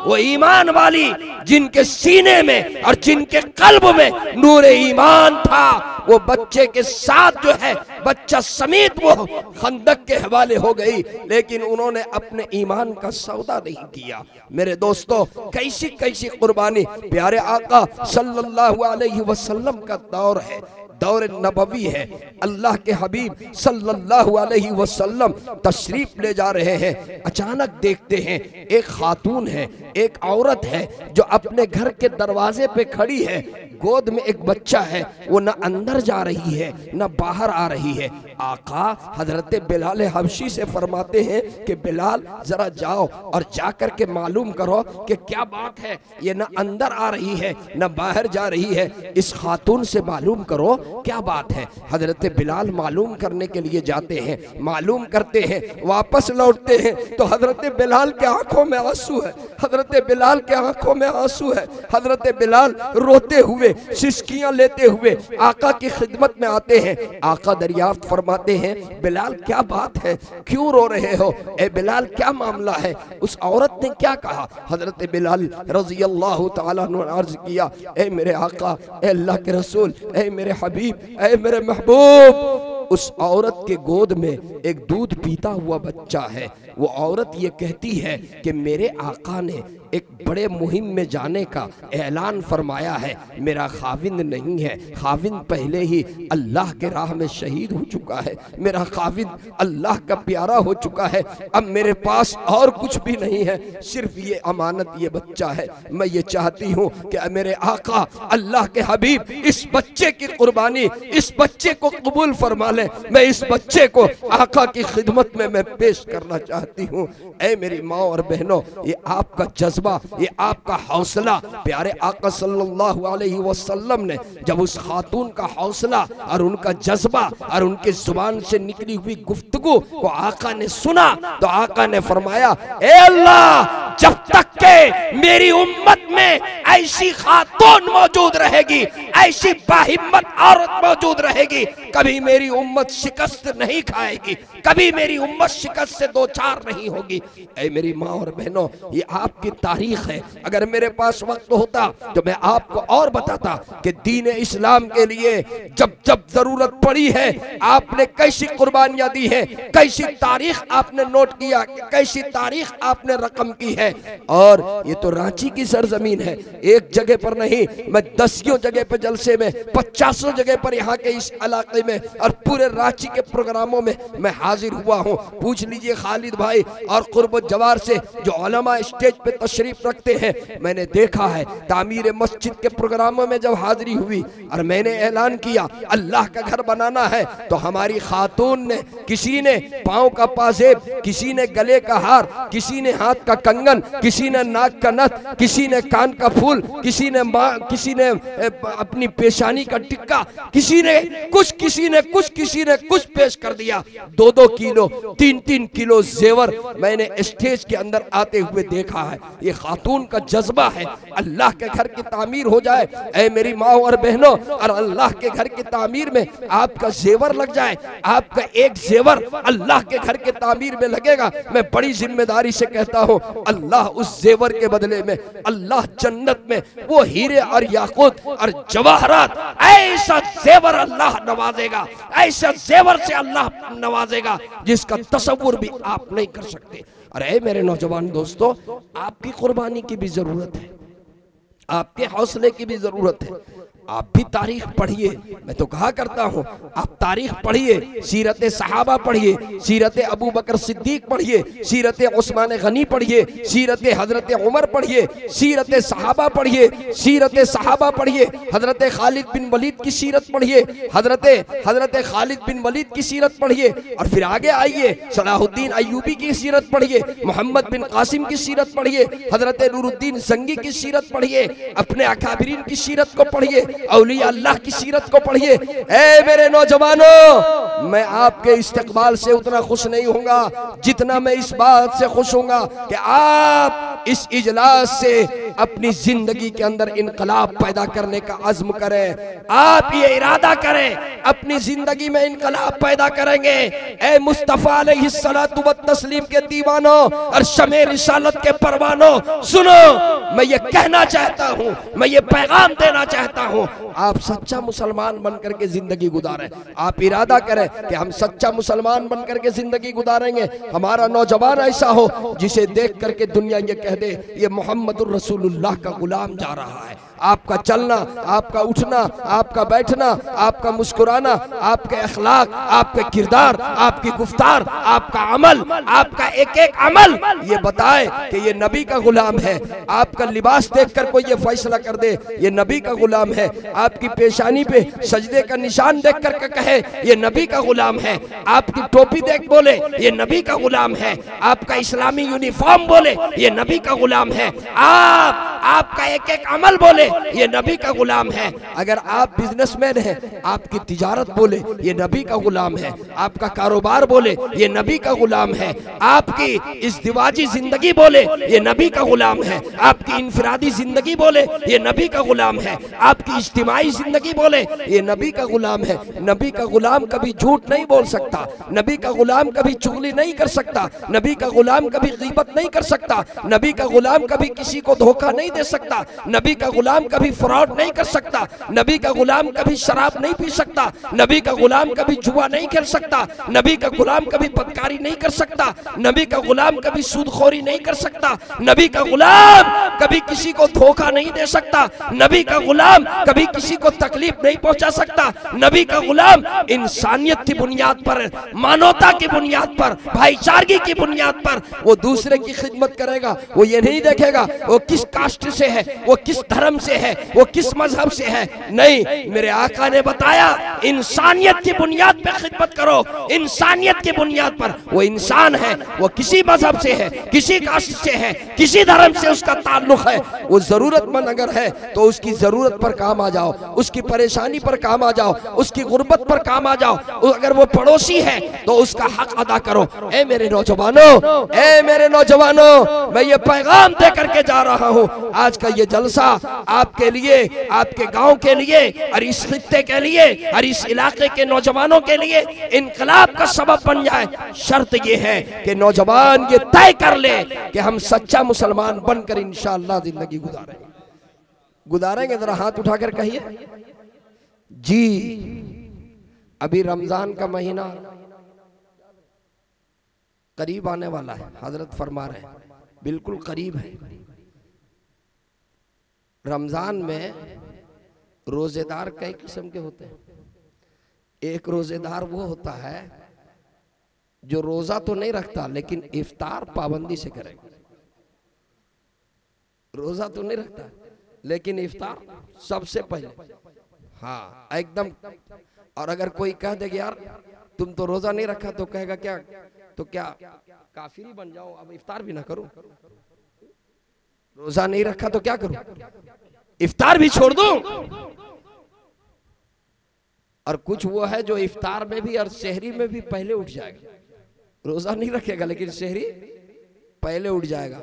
वो ईमान वाली जिनके सीने में और जिनके कल्ब में नूर ईमान था, वो बच्चे के साथ जो है बच्चा समेत वो खंदक के हवाले हो गई, लेकिन उन्होंने अपने ईमान का सौदा नहीं किया। मेरे दोस्तों, कैसी कैसी कुर्बानी। प्यारे आका सल्लल्लाहु अलैहि वसल्लम का दौर है, दौर नबवी है। अल्लाह के हबीब सल्लल्लाहु अलैहि वसल्लम तशरीफ ले जा रहे हैं। अचानक देखते हैं एक खातून है, एक औरत है जो अपने घर के दरवाजे पे खड़ी है, गोद में एक बच्चा है, वो न अंदर जा रही है न बाहर आ रही है। आका हजरत बिलाल हबशी से फरमाते हैं कि बिलाल जरा जाओ और जाकर के मालूम करो कि क्या बात है, ये न अंदर आ रही है न बाहर जा रही है, इस खातून से मालूम करो क्या बात है। हजरत बिलाल मालूम करने के लिए जाते हैं, मालूम करते हैं, वापस लौटते हैं तो हजरत बिलाल के आंखों में आंसू है, हजरत बिलाल के आंखों में आंसू है। हजरत बिलाल रोते हुए, सिसकियां लेते हुए आका की खिदमत में आते हैं। आका दरियाफ्त फरमाते हैं, बिलाल क्या बात है, क्यों रो रहे हो? ए बिलाल क्या मामला है? उस औरत ने क्या कहा? हजरत बिलाल रज़ी अल्लाह तआला अन्हु ने अर्ज किया, ए मेरे आका, ए अल्लाह के रसूल, ए मेरे हबीब, ए मेरे महबूब, उस औरत के गोद में एक दूध पीता हुआ बच्चा है। वो औरत ये कहती है कि मेरे आका ने एक बड़े मुहिम में जाने का ऐलान फरमाया है, मेरा खाविंद नहीं है, खाविंद पहले ही अल्लाह के राह में शहीद हो चुका है, मेरा खाविंद अल्लाह का प्यारा हो चुका है, अब मेरे पास और कुछ भी नहीं है, सिर्फ ये अमानत, ये बच्चा है। मैं ये चाहती हूँ कि मेरे आका अल्लाह के हबीब इस बच्चे की कुर्बानी, इस बच्चे को कबूल फरमा ले, मैं इस बच्चे को आका की खिदमत में मैं पेश करना चाहती चाहती हूँ। ऐ मेरी माँ और बहनों, ये आपका जज्बा, ये आपका हौसला, प्यारे आका सल्लल्लाहु अलैहि वसल्लम ने जब उस खातून का हौसला और उनका जज्बा और उनके जुबान से निकली हुई गुफ्तगू को आका ने सुना तो आका ने फरमाया, ए अल्लाह, जब तक के मेरी उम्मत में ऐसी खातून मौजूद रहेगी, ऐसी बाहिम्मत औरत मौजूद रहेगी, कभी मेरी उम्मत शिकस्त नहीं खाएगी, कभी मेरी उम्मत शिकस्त से दो चार नहीं होगी। ऐ मेरी माँ और बहनों, ये आपकी तारीख है। अगर मेरे पास वक्त होता तो मैं आपको और बताता कि दीन इस्लाम के लिए जब जब जरूरत पड़ी है आपने कैसी कुर्बानियां दी है, कैसी तारीख आपने नोट किया, कैसी तारीख आपने रकम की है। और ये तो रांची की सरजमीन है, एक जगह पर नहीं, मैं 10 जगह पर जलसे में, 50 जगह पर यहाँ के इस इलाके में और पूरे रांची के प्रोग्रामों में मैं हाजिर हुआ हूँ। पूछ लीजिए खालिद भाई और कुर्बत जवार से जो उलमा स्टेज पे तशरीफ रखते हैं, मैंने देखा है तामीर मस्जिद के प्रोग्रामों में जब हाजिरी हुई और मैंने ऐलान किया अल्लाह का घर बनाना है, तो हमारी खातून ने, किसी ने पाँव का पाजेब, किसी ने गले का हार, किसी ने हाथ का कंगन, किसी ने नाक का नथ, किसी ने कान का फूल, किसी ने अपनी पेशानी का टिक्का, किसी ने कुछ, किसी ने कुछ, किसी ने कुछ पेश कर दिया। 2-2 किलो 3-3 किलो जेवर मैंने स्टेज के अंदर आते हुए देखा है। ये खातून का जज्बा है, अल्लाह के घर की तामीर हो जाए। ऐ मेरी माँ और बहनों, और अल्लाह के घर की तामीर में आपका जेवर लग जाए, आपका एक जेवर अल्लाह के घर के तामीर में लगेगा, मैं बड़ी जिम्मेदारी से कहता हूँ, अल्लाह उस जेवर के बदले में, अल्लाह जन्नत में वो हीरे और याकूत और जवाहरात, ऐसा जेवर अल्लाह नवाजेगा, ऐसा जेवर से अल्लाह नवाजेगा जिसका तसव्वुर भी आप नहीं कर सकते। अरे मेरे नौजवान दोस्तों, आपकी कुर्बानी की भी जरूरत है, आपके हौसले की भी जरूरत है। आप भी तारीख पढ़िए, मैं तो कहा करता हूँ आप तारीख पढ़िए, सीरत सहाबा पढ़िए, सीरत अबू बकर सिद्दीक पढ़िए, सीरत उस्मान गनी पढ़िए, सीरत हजरत उमर पढ़िए, सीरत सहाबा पढ़िए, सीरत सहाबा पढ़िए, हजरत खालिद बिन वलीद की सीरत पढ़िए, हजरत खालिद बिन वलीद की सीरत पढ़िए, और फिर आगे आइए सलाहुद्दीन अय्यूबी की सीरत पढ़िए, मोहम्मद बिन कासिम की सीरत पढ़िए, हजरत नूरुद्दीन जंगी की सीरत पढ़िए, अपने अकाबिरीन की सीरत को पढ़िए, औलिया अल्लाह की सीरत को पढ़िए। ऐ मेरे नौजवानों, मैं आपके इस्तकबाल से उतना खुश नहीं होऊंगा जितना मैं इस बात से खुश होऊंगा कि आप इस इजलास से अपनी जिंदगी के अंदर इनकलाब पैदा करने का अज़्म करें। आप ये इरादा करें अपनी जिंदगी में इनकलाब पैदा करेंगे। ऐ मुस्तफा अलैहिस्सलातु वत्तस्लीम के दीवानों और शमे रिसालत के परवानों, सुनो, मैं ये कहना चाहता हूँ, मैं ये पैगाम देना चाहता हूँ, आप सच्चा मुसलमान बनकर के जिंदगी गुजारें। आप इरादा करें कि हम सच्चा मुसलमान बनकर के जिंदगी गुजारेंगे। हमारा नौजवान ऐसा हो जिसे देख करके दुनिया ये कह दे ये मोहम्मदुर रसूलुल्लाह का गुलाम जा रहा है। आपका चलना, आपका उठना, आपका बैठना, आपका मुस्कुराना, आपके अखलाक, आपके किरदार, आपकी गुफ्तार, आपका अमल, आपका एक एक अमल ये बताए कि ये नबी का गुलाम है। आपका लिबास देखकर कोई ये फैसला कर दे ये नबी का गुलाम है। आपकी पेशानी पे सजदे का निशान देख कर कहे ये नबी का गुलाम है। आपकी टोपी देख बोले ये नबी का गुलाम है। आपका इस्लामी यूनिफॉर्म बोले ये नबी का गुलाम है। आपका एक एक अमल बोले ये नबी का गुलाम है। अगर आप बिजनेसमैन हैं, आपकी तिजारत बोले ये नबी का गुलाम है। आपका कारोबार बोले ये नबी का गुलाम है। आपकी इज़्दिवाजी जिंदगी बोले ये नबी का गुलाम है। आपकी इनफरादी जिंदगी बोले ये नबी का गुलाम है। आपकी इज्तिमाई जिंदगी बोले ये नबी का गुलाम है। नबी का गुलाम कभी झूठ नहीं बोल सकता, नबी का गुलाम कभी चुगली नहीं कर सकता, नबी का गुलाम कभी गीबत नहीं कर सकता, नबी का गुलाम कभी किसी को धोखा नहीं दे सकता, नबी का गुलाम कभी फ्रॉड नहीं कर सकता, नबी का गुलाम कभी शराब नहीं पी सकता, नबी का गुलाम कभी जुआ नहीं खेल सकता, नबी का गुलाम कभी बदकारी नहीं कर सकता, नबी का गुलाम कभी सूदखोरी नहीं कर सकता, नबी का गुलाम कभी किसी को धोखा नहीं दे सकता, नबी का गुलाम कभी किसी को तकलीफ नहीं पहुंचा सकता, नबी का गुलाम इंसानियत की बुनियाद पर, मानवता की बुनियाद पर, भाईचारगी की बुनियाद पर वो दूसरे की खिदमत करेगा। वो ये नहीं देखेगा वो किस कास्ट से है, वो किस धर्म से है, वो किस मजहब से है। नहीं, मेरे आका ने बताया इंसानियत की बुनियाद पर खिदमत करो, इंसानियत की बुनियाद पर। वो इंसान है, वो किसी मजहब से है, किसी कास्ट से है, किसी धर्म से उसका ताल्लुक है, वो जरूरतमंद अगर है तो उसकी जरूरत पर काम आ जाओ, उसकी परेशानी पर काम आ जाओ, उसकी गुर्बत पर काम आ जाओ। अगर वो पड़ोसी है तो उसका हक अदा करो। ए मेरे नौजवानों, ए मेरे नौजवानों, मैं ये पैगाम दे करके जा रहा हूँ। आज का ये जलसा आपके लिए, आपके गांव के लिए और इस खित्ते के लिए और इस इलाके के नौजवानों के लिए इनकलाब का सबब बन जाए। शर्त ये है कि नौजवान ये तय कर ले कि हम सच्चा मुसलमान बनकर इंशाअल्लाह जिंदगी गुजारेंगे। जरा हाथ उठाकर कहिए जी। अभी रमजान का महीना करीब आने वाला है, हजरत फरमा रहे हैं बिल्कुल करीब है। रमजान में रोजेदार कई किस्म के होते हैं। एक रोजेदार वो होता है जो रोजा तो नहीं रखता लेकिन इफ्तार पाबंदी से करेगा। रोजा तो नहीं रखता लेकिन इफ्तार सबसे पहले, हाँ एकदम। और अगर कोई कह दे कि यार तुम तो रोजा नहीं रखा, तो कहेगा क्या, तो क्या काफिर ही बन जाओ, अब इफ्तार भी ना करूं। रोजा नहीं रखा तो क्या करूं, इफ्तार भी छोड़ दूं। और कुछ वो है जो इफ्तार में भी और सहरी में भी पहले उठ जाएगा। रोजा नहीं रखेगा लेकिन सहरी पहले उठ जाएगा।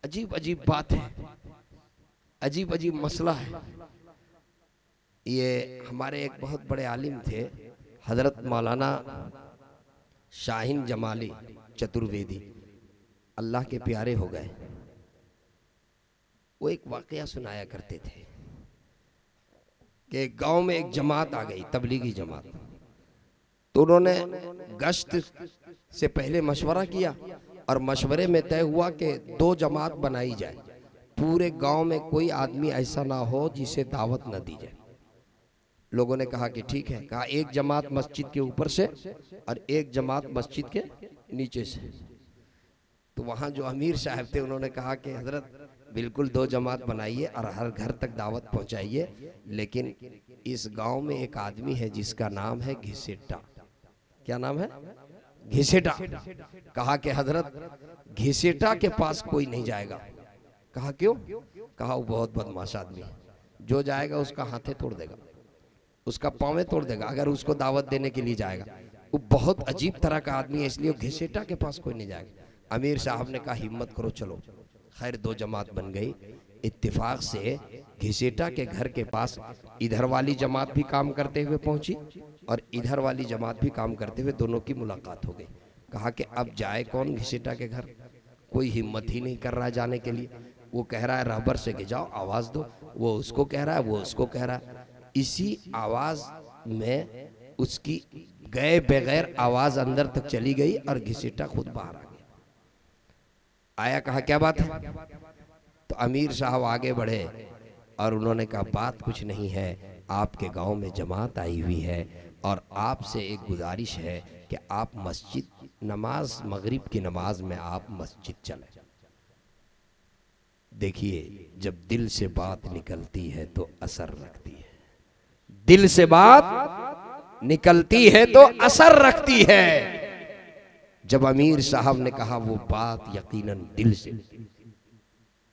अजीब अजीब बात है, अजीब अजीब मसला है। ये हमारे एक बहुत बड़े आलिम थे, हजरत मौलाना शाहीन जमाली चतुर्वेदी, अल्लाह के प्यारे हो गए। वो एक वाकया सुनाया करते थे कि गांव में एक जमात आ गई, तबलीगी जमात। तो उन्होंने गश्त से पहले मशवरा किया और मशवरे में तय हुआ कि 2 जमात बनाई जाए। पूरे गांव में कोई आदमी ऐसा ना हो जिसे दावत न दी जाए। लोगों ने कहा कि ठीक है। कहा एक जमात मस्जिद के ऊपर से और एक जमात मस्जिद के नीचे से। तो वहाँ जो अमीर साहब थे उन्होंने कहा कि हजरत बिल्कुल 2 जमात बनाइए और हर घर तक दावत पहुँचाइए, लेकिन इस गांव में एक आदमी है जिसका नाम है घिसेटा। क्या नाम है? घिसेटा। कहा कि हजरत घिसेटा के पास कोई नहीं जाएगा। कहा क्यों? कहा वो बहुत बदमाश आदमी है, जो जाएगा उसका हाथे तोड़ देगा, उसका पाँवें तोड़ देगा अगर उसको दावत देने के लिए जाएगा। वो बहुत अजीब तरह का आदमी है, इसलिए घिसेटा के पास कोई नहीं जाएगा। अमीर साहब ने कहा हिम्मत करो चलो। खैर 2 जमात बन गई। इत्तेफाक से घिसेटा के घर के पास इधर वाली जमात भी काम करते हुए पहुंची और इधर वाली जमात भी काम करते हुए, दोनों की मुलाकात हो गई। कहा कि अब जाए कौन घिसेटा के घर? कोई हिम्मत ही नहीं कर रहा है जाने के लिए। वो कह रहा है रहबर से कि जाओ आवाज़ दो, वो उसको कह रहा है, वो उसको कह रहा है। इसी आवाज़ में उसकी गए बगैर आवाज़ अंदर तक चली गई और घिसेटा खुद बाहर आ गया। आया, कहा क्या बात है? तो अमीर साहब आगे बढ़े और उन्होंने कहा बात कुछ नहीं है, आपके गांव में जमात आई हुई है और आपसे एक गुजारिश है कि आप मस्जिद नमाज, मगरिब की नमाज में आप मस्जिद चलें। देखिए जब दिल से बात निकलती है तो असर रखती है, दिल से बात निकलती है तो असर रखती है। जब अमीर साहब ने कहा वो बात यकीनन दिल से,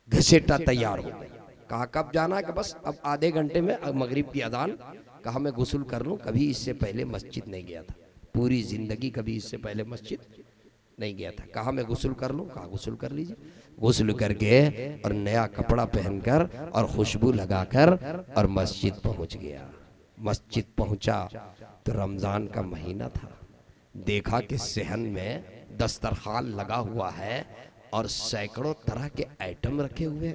घसीटा तैयार हो गया। कहा कब जाना है? कि बस अब आधे घंटे में मगरिब की अजान। कहा मैं गुस्ल कर लूं, कभी इससे पहले मस्जिद नहीं गया था, पूरी जिंदगी कभी इससे पहले मस्जिद नहीं गया था। कहा मैं गुस्ल कर लूं? कहा गुस्ल कर लीजिए। गुस्ल करके और नया कपड़ा पहनकर और खुशबू लगाकर और मस्जिद पहुंच गया। मस्जिद पहुंचा तो रमजान का महीना था। देखा कि सहन में दस्तरखान लगा हुआ है और सैकड़ों तरह के आइटम रखे हुए,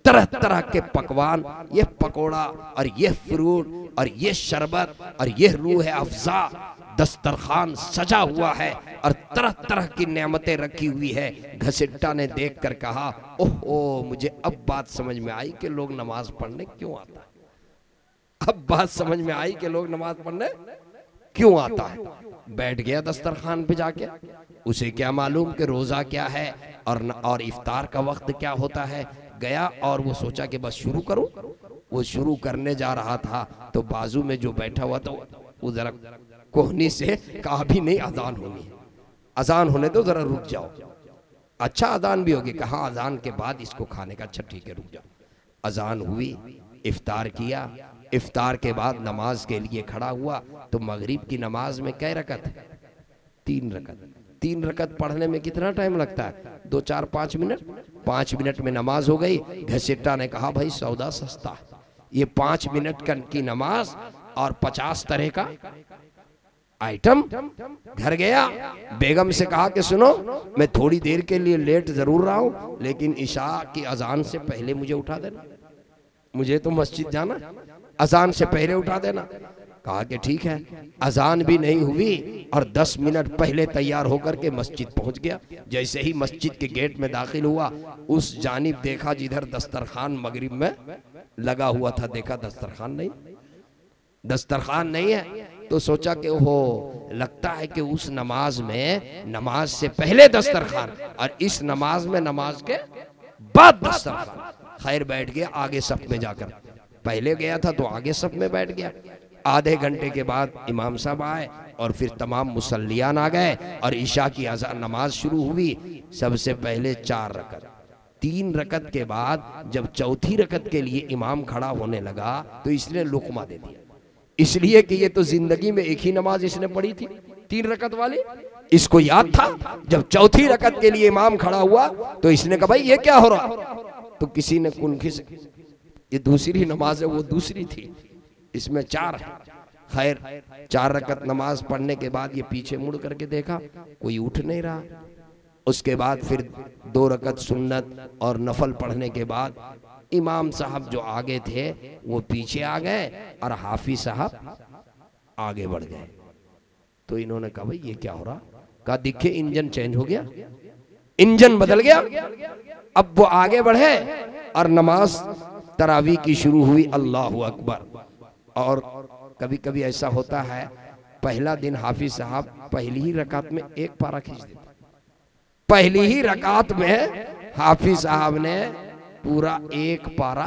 तरह तरह के पकवान, ये पकोड़ा और ये फ्रूट और ये शरबत और ये रूह अफ़ज़ा। दस्तरखान सजा हुआ है और तरह तरह की नेमतें रखी हुई है। घसीटा ने देखकर कहा ओहो, मुझे अब बात समझ में आई कि लोग नमाज पढ़ने क्यों आता है। अब बात समझ में आई कि लोग नमाज पढ़ने क्यों आता है। बैठ गया दस्तरखान पे जाके। उसे क्या मालूम कि रोजा क्या है और इफ्तार का वक्त क्या होता है। गया और वो सोचा कि बस शुरू करूं। वो शुरू करने जा रहा था तो बाजू में जो बैठा हुआ था वो जरा कोहनी से कहा भी नहीं अजान होनी है, अजान होने दो, जरा रुक जाओ। अच्छा अजान भी होगी, कहा अजान के बाद इसको खाने का। अच्छा ठीक है रुक जाओ। अजान हुई, इफ्तार किया, इफ्तार के बाद नमाज के लिए खड़ा हुआ तो मगरिब की नमाज में कै रकत? 3 रकत। 3 रकत पढ़ने में कितना टाइम लगता है? 2 4 5 मिनट। 5 मिनट में नमाज हो गई। घसीटा ने कहा भाई सौदा सस्ता है, ये 5 मिनट की नमाज और 50 तरह का आइटम। घर गया, बेगम से कहा कि सुनो मैं थोड़ी देर के लिए लेट जरूर रहा हूं, लेकिन इशा की अजान से पहले मुझे उठा देना, मुझे तो मस्जिद जाना, अजान से पहले उठा देना। कहा कि ठीक है। अजान भी नहीं हुई और 10 मिनट पहले तैयार होकर के मस्जिद पहुंच गया। जैसे ही मस्जिद के गेट में दाखिल हुआ, उस जानिब देखा जिधर दस्तरखान मगरिब में लगा हुआ था, देखा दस्तरखान नहीं, दस्तरखान नहीं है। तो सोचा कि हो लगता है कि उस नमाज में नमाज से पहले दस्तरखान और इस नमाज में नमाज के बाद दस्तरखान। खैर बैठ गया आगे सफ में जाकर, पहले गया था तो आगे सफ में बैठ गया। आधे घंटे के बाद इमाम साहब आए और फिर तमाम मुसल्लियान आ गए और ईशा की नमाज शुरू हुई। सबसे पहले 4 रकत, 3 रकत के बाद जब चौथी रकत के लिए इमाम खड़ा होने लगा तो इसने लुकमा दे दिया, इसलिए कि ये तो जिंदगी में एक ही नमाज इसने पढ़ी थी 3 रकत वाली। इसको याद था जब चौथी रकत के लिए इमाम खड़ा हुआ तो इसने कहा भाई ये क्या हो रहा? तो किसी ने कुनखी से, ये दूसरी नमाज है, वो दूसरी थी, इसमें 4 है। खैर 4 रकत नमाज पढ़ने के बाद ये पीछे मुड़ करके देखा, कोई उठ नहीं रहा। उसके बाद फिर 2 रकत सुन्नत और नफल पढ़ने के बाद इमाम साहब जो आगे थे वो पीछे आ गए और हाफिज साहब आगे बढ़ गए। तो इन्होंने कहा भाई ये क्या हो रहा? कहा दिखे इंजन चेंज हो गया, इंजन बदल गया। अब वो आगे बढ़े और नमाज तरावी की शुरू हुई। अल्लाहु अकबर। और कभी कभी ऐसा होता है, पहला दिन हाफिज साहब पहली ही रकात में 1 पारा खींच देते। पहली ही रकात में हाफिज साहब ने पूरा 1 पारा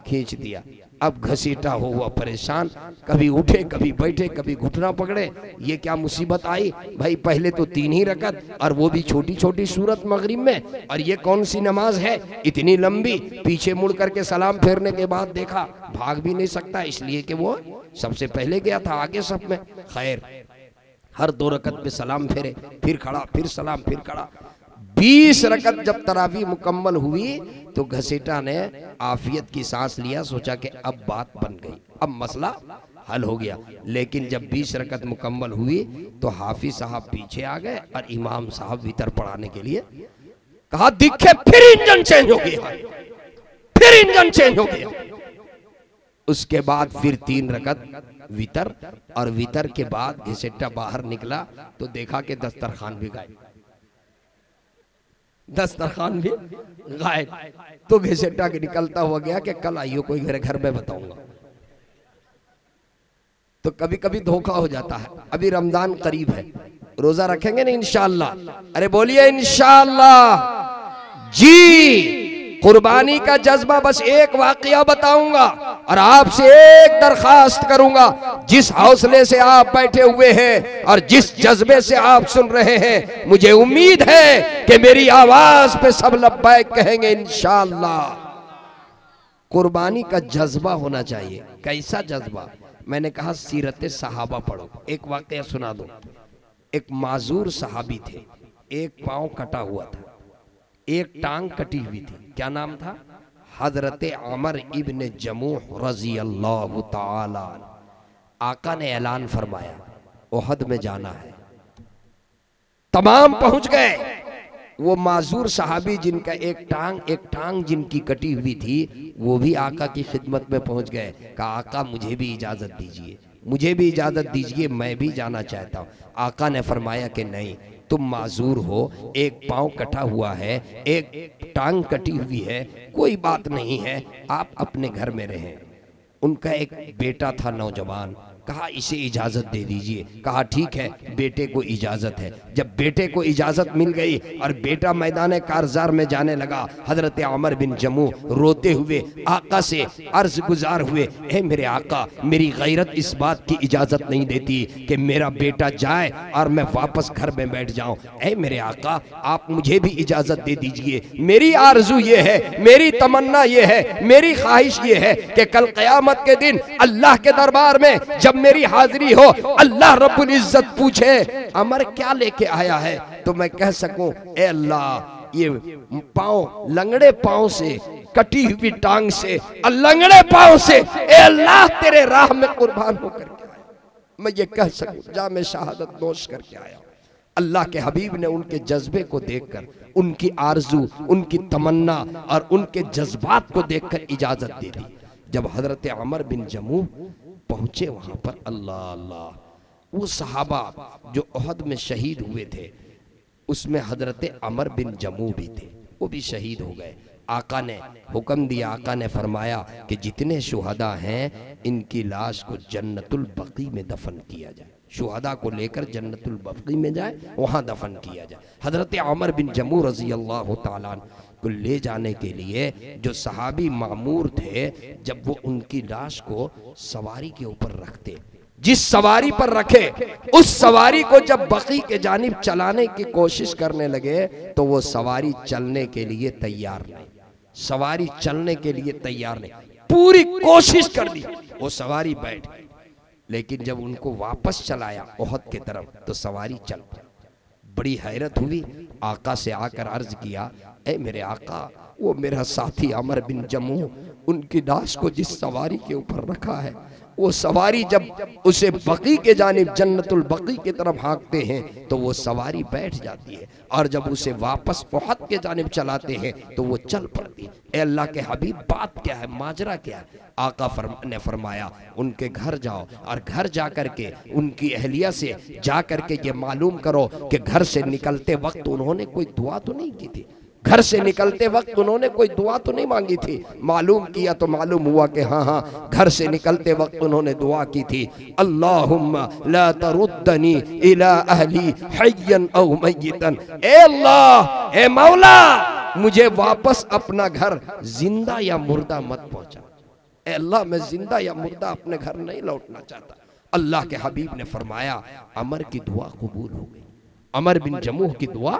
खींच दिया। अब घसीटा हुआ परेशान, कभी उठे कभी बैठे कभी घुटना पकड़े, ये क्या मुसीबत आई भाई? पहले तो 3 ही रकत और वो भी छोटी छोटी सूरत मगरिब में, और ये कौन सी नमाज है इतनी लंबी? पीछे मुड़ करके सलाम फेरने के बाद देखा भाग भी नहीं सकता, इसलिए कि वो सबसे पहले गया था आगे सब में। खैर हर 2 रकत पे सलाम फेरे, फिर खड़ा, फिर सलाम, फिर खड़ा। 20 रकत जब तरावी मुकम्मल हुई तो घसीटा ने आफियत की सांस लिया, सोचा कि अब बात बन गई, अब मसला हल हो गया। लेकिन जब 20 रकत मुकम्मल हुई तो हाफिज साहब पीछे आ गए और इमाम साहब वितर पढ़ाने के लिए कहा। दिखे फिर इंजन चेंज हो गया, फिर इंजन चेंज हो गया। उसके बाद फिर 3 रकत वितर, और वितर के बाद घसीटा बाहर निकला तो देखा कि दस्तरखान भी गायब, दस्तरखान भी गायब। तो घसीटा के निकलता हुआ गया कि कल आइयो कोई घर में बताऊंगा। तो कभी कभी धोखा हो जाता है। अभी रमजान करीब है, रोजा रखेंगे ना इंशाअल्लाह? अरे बोलिए इंशाअल्लाह। जी कुर्बानी का जज्बा, बस एक वाकया बताऊंगा और आपसे एक दरखास्त करूंगा। जिस हौसले से आप बैठे हुए हैं और जिस जज्बे से आप सुन रहे हैं, मुझे उम्मीद है कि मेरी आवाज पे सब लब्बैक कहेंगे इंशाअल्लाह। कुर्बानी का जज्बा होना चाहिए। कैसा जज्बा? मैंने कहा सीरत सहाबा पढ़ो। एक वाकया सुना दो। एक माजूर सहाबी थे, एक पांव कटा हुआ था, एक टांग कटी हुई थी। क्या नाम था? हजरत अमर इब्न जमूह रजी अल्लाह ताला। आका ने ऐलान फरमाया ओहद में जाना है। तमाम पहुंच गए। वो माजूर सहाबी जिनका एक टांग जिनकी कटी हुई थी, वो भी आका की खिदमत में पहुंच गए। कहा आका मुझे भी इजाजत दीजिए, मुझे भी इजाजत दीजिए, मैं भी जाना चाहता हूँ। आका ने फरमाया कि नहीं, तुम माजूर हो, एक पांव कटा हुआ है, एक टांग कटी हुई है, कोई बात नहीं है, आप अपने घर में रहें। उनका एक बेटा था नौजवान, कहा इसे इजाज़त दे दीजिए। कहा ठीक है, बेटे को इजाज़त है। जब बेटे को इजाज़त मिल गई और बेटा मैदान कारज़ार में जाने लगा, हज़रत अमर बिन जमू रोते हुए आका से अर्ज़ गुजार हुए, ए मेरे आका, मेरी गैरत इस बात की इजाज़त नहीं देती कि मेरा बेटा जाए और मैं वापस घर में बैठ जाऊं। ए मेरे आका, आप मुझे भी इजाज़त दे दीजिए। मेरी आरज़ू ये है, मेरी तमन्ना ये है, मेरी ख्वाहिश ये है कि कल क़यामत के दिन अल्लाह के दरबार में जब मेरी हाजिरी हो, अल्लाह रब्बुल इज्जत पूछे अमर क्या लेके आया है, तो मैं कह सकूं, ए अल्लाह, ये पाँव, लंगड़े पाँव से, कटी हुई टांग से, लंगड़े पाँव से, ए अल्लाह तेरे राह में कुर्बान होकर के आया। मैं ये कह सकूं जामे शहादत नोश करके आया। अल्लाह के हबीब ने उनके जज्बे को देखकर, उनकी आरजू, उनकी तमन्ना और उनके जज्बात को देखकर इजाजत दे दी। जब हजरत अमर बिन जमू पहुंचे वहां पर, अल्लाह अल्लाह, वो सहाबा जो ओहद में शहीद हुए थे उसमें हजरत अमर बिन जमू भी थे, वो भी शहीद हो गए। आका ने हुक्म दिया, आका ने फरमाया कि जितने शुहदा हैं इनकी लाश को जन्नतुल बकी में दफन किया जाए। शुहदा को लेकर जन्नतुल बकी में जाए, वहाँ दफन किया जाए। हजरत अमर बिन जमू रजी अल्लाह तआला को ले जाने के लिए जो सहाबी मामूर थे, जब वो उनकी लाश को सवारी के ऊपर रखते, जिस सवारी पर रखे उस सवारी को जब बकी के जानिब चलाने की कोशिश करने लगे तो वो सवारी चलने के लिए तैयार नहीं, सवारी चलने के लिए तैयार नहीं। पूरी कोशिश कर दी, वो सवारी बैठ गई, लेकिन जब उनको वापस चलाया ओहद के तरफ तो सवारी चल पड़ी। बड़ी हैरत हुई, आका से आकर अर्ज किया, ए मेरे आका, वो मेरा साथी अमर बिन जमू, उनकी लाश को जिस सवारी के ऊपर रखा है, वो सवारी जब उसे बकी के जानिब जन्नतुल बकी की तरफ हाँकते हैं तो वो सवारी बैठ जाती है, और जब उसे वापस ओहद के जानिब चलाते हैं तो वो चल पड़ती है। ए अल्लाह के हबीब, बात क्या है, माजरा क्या है? आका ने फरमाया, उनके घर जाओ और घर जा कर के उनकी अहलिया से जा कर के ये मालूम करो कि घर से निकलते वक्त उन्होंने कोई दुआ तो नहीं की थी, घर से निकलते वक्त उन्होंने कोई दुआ तो नहीं मांगी थी। मालूम किया तो मालूम हुआ कि हाँ हाँ, घर से निकलते वक्त उन्होंने दुआ की थी, अल्लाहुम्मा ला तरुद्दनी इला अहली हय्यन औ मय्यितन, ए अल्लाह, ए मौला, मुझे वापस अपना घर जिंदा या मुर्दा मत पहुंचा। ए अल्लाह, मैं जिंदा या मुर्दा अपने घर नहीं लौटना चाहता। अल्लाह के हबीब ने फरमाया, अमर की दुआ कबूल हो गई, अमर बिन जमूह की दुआ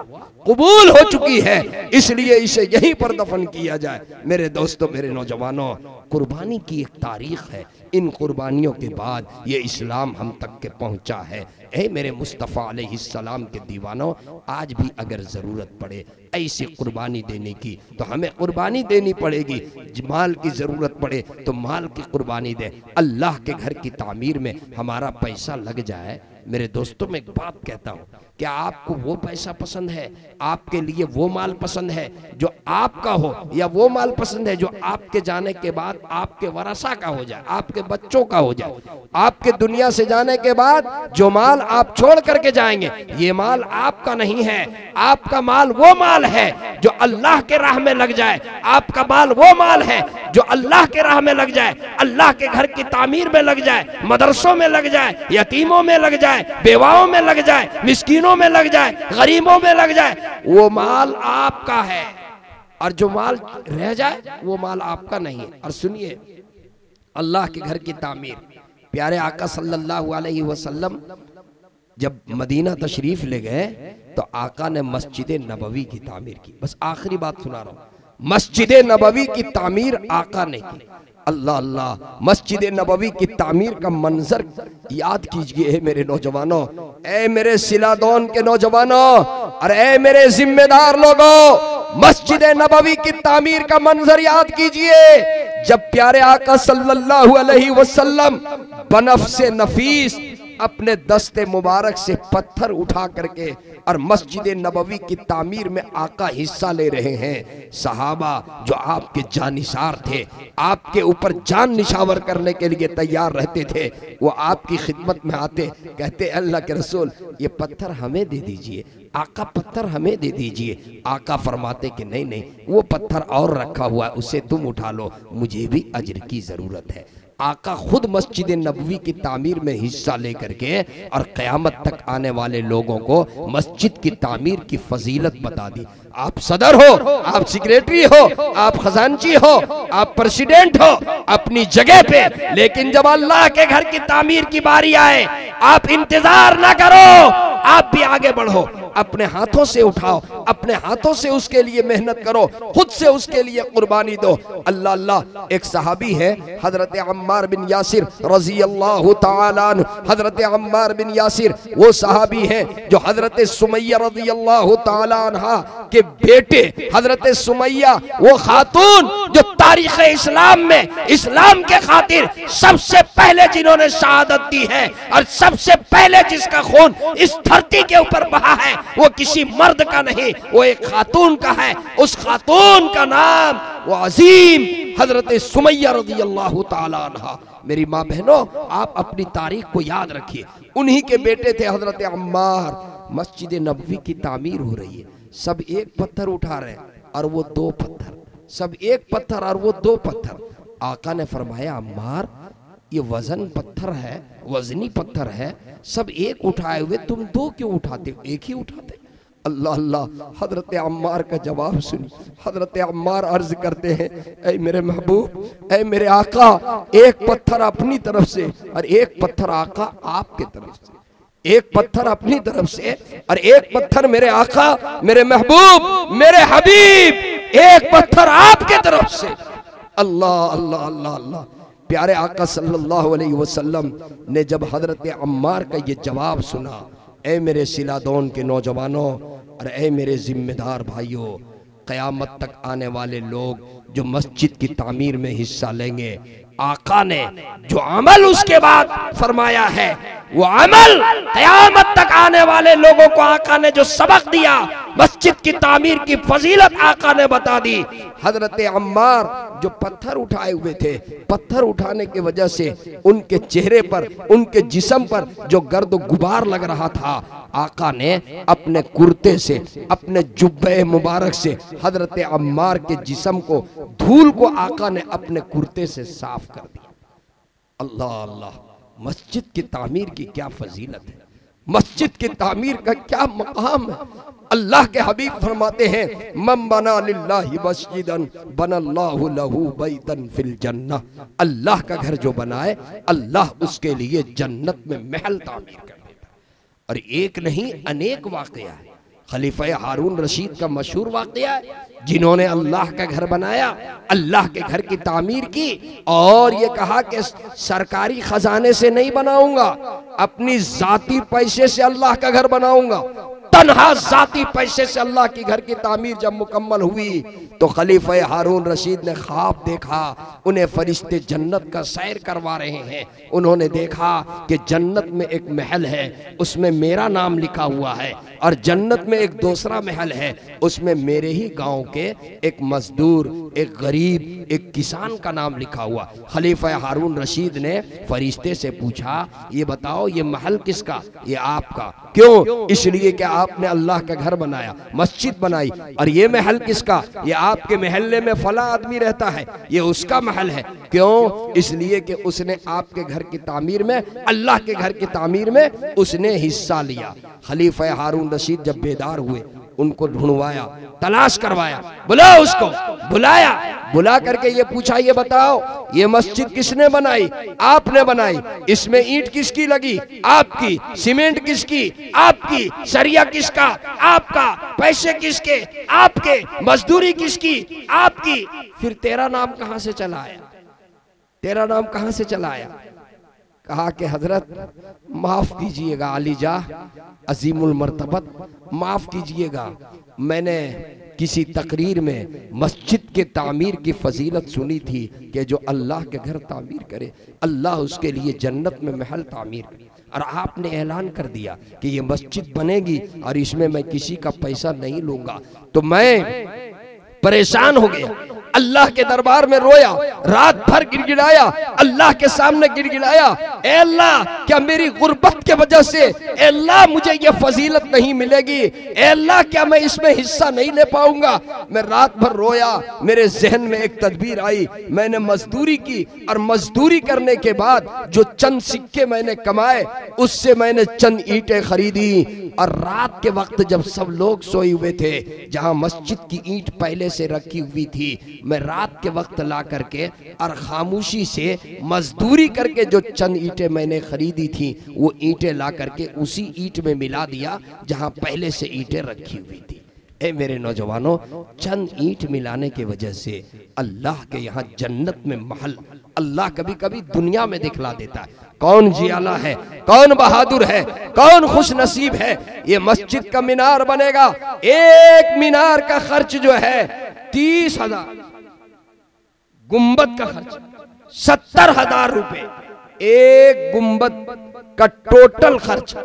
कबूल हो चुकी है, इसलिए इसे यहीं पर दफन किया जाए। मेरे दोस्तों, मेरे नौजवानों, कुर्बानी की एक तारीख है, इन कुर्बानियों के बाद ये इस्लाम हम तक के पहुंचा है। ए मेरे मुस्तफ़ा अलैहिस्सलाम के दीवानों, आज भी अगर ज़रूरत पड़े ऐसी कुर्बानी देने की तो हमें कुर्बानी देनी पड़ेगी। माल की ज़रूरत पड़े तो माल की कुर्बानी दे। अल्लाह के घर की तामीर में हमारा पैसा लग जाए। मेरे दोस्तों, मैं एक बात कहता हूँ, क्या आपको वो पैसा पसंद है, आपके लिए वो माल पसंद है जो आपका हो, या वो माल पसंद है जो आपके जाने के बाद आपके वरसा का हो जाए, आपके बच्चों का हो जाए? आपके दुनिया से जाने के बाद जो माल आप छोड़ करके जाएंगे, ये माल आपका नहीं है। आपका माल वो माल है जो अल्लाह के राह में लग जाए। आपका माल वो माल है जो अल्लाह के राह में लग जाए, अल्लाह के घर की तामीर में लग जाए, मदरसों में लग जाए, यतीमों में लग जाए, बेवाओं में लग जाए, मिस्कीनों में लग जाए, गरीबों में लग जाए, वो माल आपका है। और जो माल रह जाए वो माल आपका नहीं है। और सुनिए, अल्लाह के घर की तामीर, प्यारे आका सल्लल्लाहु अलैहि वसल्लम जब मदीना तशरीफ ले गए तो आका ने मस्जिद नबवी की तामीर की। बस आखिरी बात सुना रहा हूं, मस्जिद नबवी की तामीर आका ने की। अल्लाह अल्लाह, मस्जिद नबवी की तामीर का मंजर याद कीजिए मेरे नौजवानों, ए मेरे सिलादौन के नौजवानों, और ए मेरे जिम्मेदार लोगों, मस्जिद नबवी की तामीर का मंजर याद कीजिए। जब प्यारे आका सल्लल्लाहु अलैहि वसल्लम बनफ्से नफीस अपने दस्ते मुबारक से पत्थर उठा करके और मस्जिद नबवी की तामीर में आका हिस्सा ले रहे हैं, सहाबा जो आपके जानिसार थे, आपके ऊपर जान निशावर करने के लिए तैयार रहते थे, वो आपकी खिदमत में आते, कहते अल्लाह के रसूल, ये पत्थर हमें दे दीजिए, आका पत्थर हमें दे दीजिए। आका फरमाते कि नहीं नहीं, वो पत्थर और रखा हुआ है, उसे तुम उठा लो, मुझे भी अजर की ज़रूरत है। आका खुद मस्जिद नबवी की तामीर में हिस्सा लेकर के और क़यामत तक आने वाले लोगों को मस्जिद की तामीर की फजीलत बता दी। आप सदर हो, आप सेक्रेटरी हो, आप खजानची हो, आप प्रेसिडेंट हो अपनी जगह पे, लेकिन जब अल्लाह के घर की तामीर की बारी आए, आप इंतजार ना करो, आप भी आगे बढ़ो, अपने हाथों से उठाओ, अपने हाथों से उसके लिए मेहनत करो, खुद से उसके लिए कुर्बानी दो। अल्लाह अल्लाह। एक सहाबी है हजरत अम्मार बिन यासिर रजी अल्लाह तआला अन्हु। हजरत अम्मार बिन यासिर वो सहाबी है जो हजरत सुमैया रजी अल्लाह तआला अन्हा के बेटे। हजरत सुमैया वो खातून जो तारीख इस्लाम में इस्लाम के खातिर सबसे पहले जिन्होंने शहादत दी है और सबसे पहले जिसका खून इस धरती के ऊपर बहा है, वो किसी मर्द का नहीं, वो एक खातून का है। उस खातून का नाम वो अजीम हजरत सुमैया रज़ी अल्लाह ताला अन्हा। मेरी माँ बहनों, आप अपनी तारीख को याद रखिए। उन्हीं के बेटे थे हजरत अम्मार। मस्जिद नबवी की तामीर हो रही है, सब एक पत्थर उठा रहे हैं और वो दो पत्थर, सब एक पत्थर और वो दो पत्थर। आका ने फरमाया अम्मार, ये वजन पत्थर है, वजनी पत्थर है, सब एक उठाए हुए, तुम दो क्यों उठाते हो, एक ही उठाते। अल्लाह अल्लाह। हजरत अम्मार का जवाब सुनी। हजरत अम्मार अर्ज करते हैं, ऐ मेरे महबूब, ऐ मेरे आका, एक पत्थर अपनी तरफ से और एक पत्थर आका आपके तरफ से, एक पत्थर अपनी तरफ से और एक पत्थर मेरे आका, मेरे महबूब, मेरे हबीब, एक पत्थर आपके तरफ से। अल्लाह अल्लाह अल्लाह अल्लाह। प्यारे आका सल्लल्लाहु अलैहि वसल्लम ने जब हजरत अम्मार का ये जवाब सुना, ऐ मेरे सिलादौन के नौजवानों और ऐ मेरे जिम्मेदार भाइयों, क़यामत तक आने वाले लोग जो मस्जिद की तामीर में हिस्सा लेंगे, आका ने जो अमल उसके बाद फरमाया है, वो अमल क़यामत तक आने वाले लोगों को आका ने जो सबक दिया, मस्जिद की तामीर की फजीलत आका ने बता दी। हजरत अम्मार जो पत्थर उठाए हुए थे, पत्थर उठाने की वजह से उनके चेहरे पर, उनके जिस्म पर जो गर्द गुबार लग रहा था, आका ने अपने कुर्ते से, अपने जुब्बे मुबारक से हजरत अम्मार के जिस्म को, धूल को आका ने अपने कुर्ते से साफ कर दिया। अल्लाह अल्लाह। मस्जिद की तामीर की क्या फजीलत है, मस्जिद की तामीर का क्या मकाम है। अल्लाह के हबीब फरमाते हैं, मन बना लिल्लाहि मस्जिदन बनल्लाहु लहू बैतन फिल जन्नह। अल्लाह का घर जो बनाए, अल्लाह उसके लिए जन्नत में महल तामीर कर देता। और एक नहीं, अनेक वाकया है। खलीफा हारून रशीद का मशहूर वाकया है, जिन्होंने अल्लाह का घर बनाया, अल्लाह के घर की तामीर की और ये कहा कि सरकारी खजाने से नहीं बनाऊंगा, अपनी जाती पैसे से अल्लाह का घर बनाऊंगा। तन्हा जाती पैसे से अल्लाह की घर की तामीर जब मुकम्मल हुई तो खलीफा हारून रशीद ने ख्वाब देखा, उन्हें फरिश्ते जन्नत का सैर करवा रहे हैं। उन्होंने देखा कि जन्नत में एक महल है, उसमें मेरा नाम लिखा हुआ है, और जन्नत में एक दूसरा महल है, उसमें मेरे ही गांव के एक मजदूर, एक गरीब, एक किसान का नाम लिखा हुआ। खलीफा हारून रशीद ने फरिश्ते से पूछा, ये बताओ ये महल किसका? ये आपका। क्यों? इसलिए कि आपने अल्लाह का घर बनाया, मस्जिद बनाई। और ये महल किसका? ये आपके महल्ले में फला आदमी रहता है, ये उसका महल है। क्यों? इसलिए कि उसने आपके घर की तामीर में, अल्लाह के घर की तामीर में उसने हिस्सा लिया। खलीफा हारून रशीद जब बेदार हुए, उनको ढूंढवाया, तलाश करवाया, बुलाओ उसको, बुलाया, बुला करके ये पूछा, ये बताओ ये मस्जिद किसने बनाई? आपने बनाई। इसमें ईंट किसकी लगी? आपकी। सीमेंट किसकी? आपकी। सरिया किसका? आपका। पैसे किसके? आपके। मजदूरी किसकी? आपकी। फिर तेरा नाम कहां से चला आया? तेरा नाम कहां से चला आया? कहा कि हजरत माफ कीजिएगा, आलीजा अजीमुल मर्तबत, माफ कीजिएगा, मैंने किसी तकरीर में मस्जिद के तामीर की फजीलत सुनी थी कि जो अल्लाह के घर तामीर करे, अल्लाह उसके लिए जन्नत में महल तामीर करे। और आपने ऐलान कर दिया कि ये मस्जिद बनेगी और इसमें मैं किसी का पैसा नहीं लूंगा। तो मैं परेशान हो गया, अल्लाह के दरबार में रोया, रात भर गिड़गिड़ाया, अल्लाह के सामने गिड़गिड़ाया, ए अल्लाह क्या मेरी गुर्बत के वजह से ए अल्लाह मुझे ये फजीलत नहीं मिलेगी, ए अल्लाह क्या मैं इसमें हिस्सा नहीं ले पाऊंगा। मैं रात भर रोया, मेरे जहन में एक तदबीर आई, मैंने मजदूरी की और मजदूरी करने के बाद जो चंद सिक्के मैंने कमाए उससे मैंने चंद ईंटें खरीदी और रात के वक्त जब सब लोग सोए हुए थे, जहां मस्जिद की ईंट पहले से रखी हुई थी, मैं रात के वक्त ला करके और खामोशी से मजदूरी करके जो चंद ईंटें मैंने खरीदी थी वो ईंटें ला करके उसी ईंट में मिला दिया जहां पहले से ईंटें रखी हुई थी। ए मेरे नौजवानों, चंद ईंट मिलाने की वजह से अल्लाह के यहाँ जन्नत में महल अल्लाह कभी कभी दुनिया में दिखला देता है। कौन जियाला है, कौन बहादुर है, कौन खुश नसीब है। ये मस्जिद का मीनार बनेगा, एक मीनार का खर्च जो है 30,000, गुंबद का खर्च 70,000 रुपए, एक गुंबद का टोटल खर्च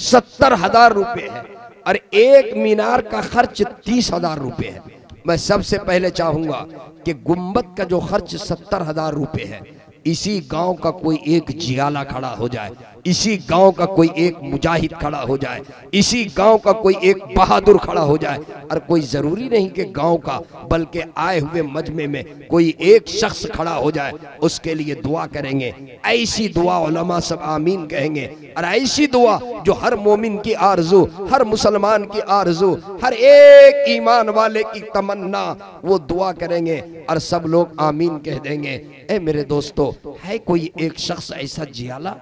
70,000 रुपए है और एक मीनार का खर्च 30,000 रुपए है। मैं सबसे पहले चाहूंगा कि गुंबद का जो खर्च 70,000 रुपए है, इसी गांव का कोई एक जियाला खड़ा हो जाए, इसी गांव का कोई एक मुजाहिद खड़ा हो जाए, इसी गांव का कोई एक बहादुर खड़ा हो जाए। और कोई जरूरी नहीं कि गांव का, बल्कि आए हुए मजमे में कोई एक शख्स खड़ा हो जाए, उसके लिए दुआ करेंगे। ऐसी दुआ उलमा सब आमीन कहेंगे और ऐसी दुआ जो हर मोमिन की आरजू, हर मुसलमान की आरजू, हर एक ईमान वाले की तमन्ना, वो दुआ करेंगे और सब लोग आमीन कह देंगे। ए मेरे दोस्तों, है कोई एक शख्स ऐसा जियाला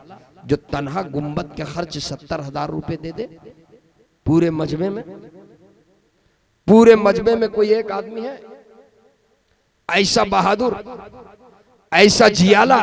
जो तन्हा गुंबद के खर्च 70,000 रुपए दे दे पूरे मजमे में? पूरे मजमे में कोई एक आदमी है ऐसा बहादुर, ऐसा जियाला?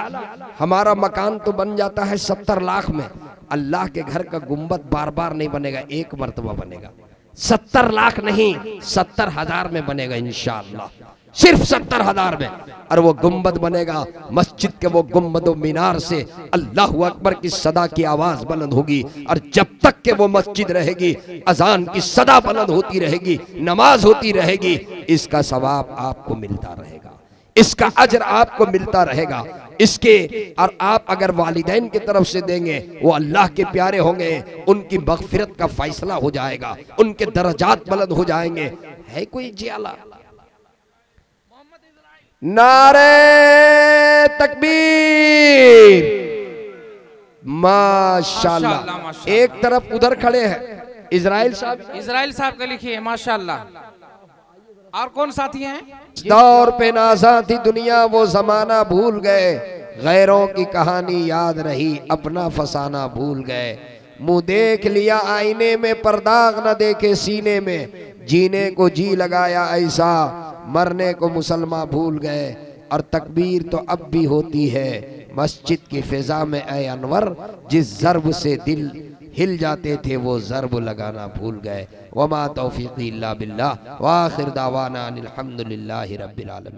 हमारा मकान तो बन जाता है 70 लाख में, अल्लाह के घर का गुंबद बार बार नहीं बनेगा, एक मर्तबा बनेगा। 70 लाख नहीं, 70,000 में बनेगा इंशाअल्लाह, सिर्फ 70,000 में। और वो गुंबद बनेगा, मस्जिद के वो गुंबद मीनार से अल्लाहु अकबर की सदा की आवाज बुलंद होगी और जब तक के वो मस्जिद रहेगी अजान की सदा बुलंद होती रहेगी, नमाज होती रहेगी। इसका सवाब आपको मिलता रहेगा, इसका अजर आपको मिलता रहेगा। इसके और आप अगर वालिदैन की तरफ से देंगे, वो अल्लाह के प्यारे होंगे, उनकी मगफिरत का फैसला हो जाएगा, उनके दर्जात बुलंद हो जाएंगे। है कोई जियाला? नारे तकबीर, माशाल्लाह। एक तरफ उधर खड़े हैं इजराइल साहब का लिखिए माशाल्लाह। और कौन साथी हैं? दौर पे नाज़ा थी दुनिया, वो जमाना भूल गए, गैरों की कहानी याद रही, अपना फसाना भूल गए। मुंह देख लिया आईने में, परदाग न देखे सीने में, जीने को जी लगाया ऐसा, मरने को मुसलमान भूल गए। और तकबीर तो अब भी होती है मस्जिद की फिजा में, ए अनवर जिस ज़र्ब से दिल हिल जाते थे वो ज़र्ब लगाना भूल गए। वमा तौफीक़ी इल्ला बिल्लाह व आखिर दावाना अनिल हम्दुलिल्लाहि रब्बिल आलमीन।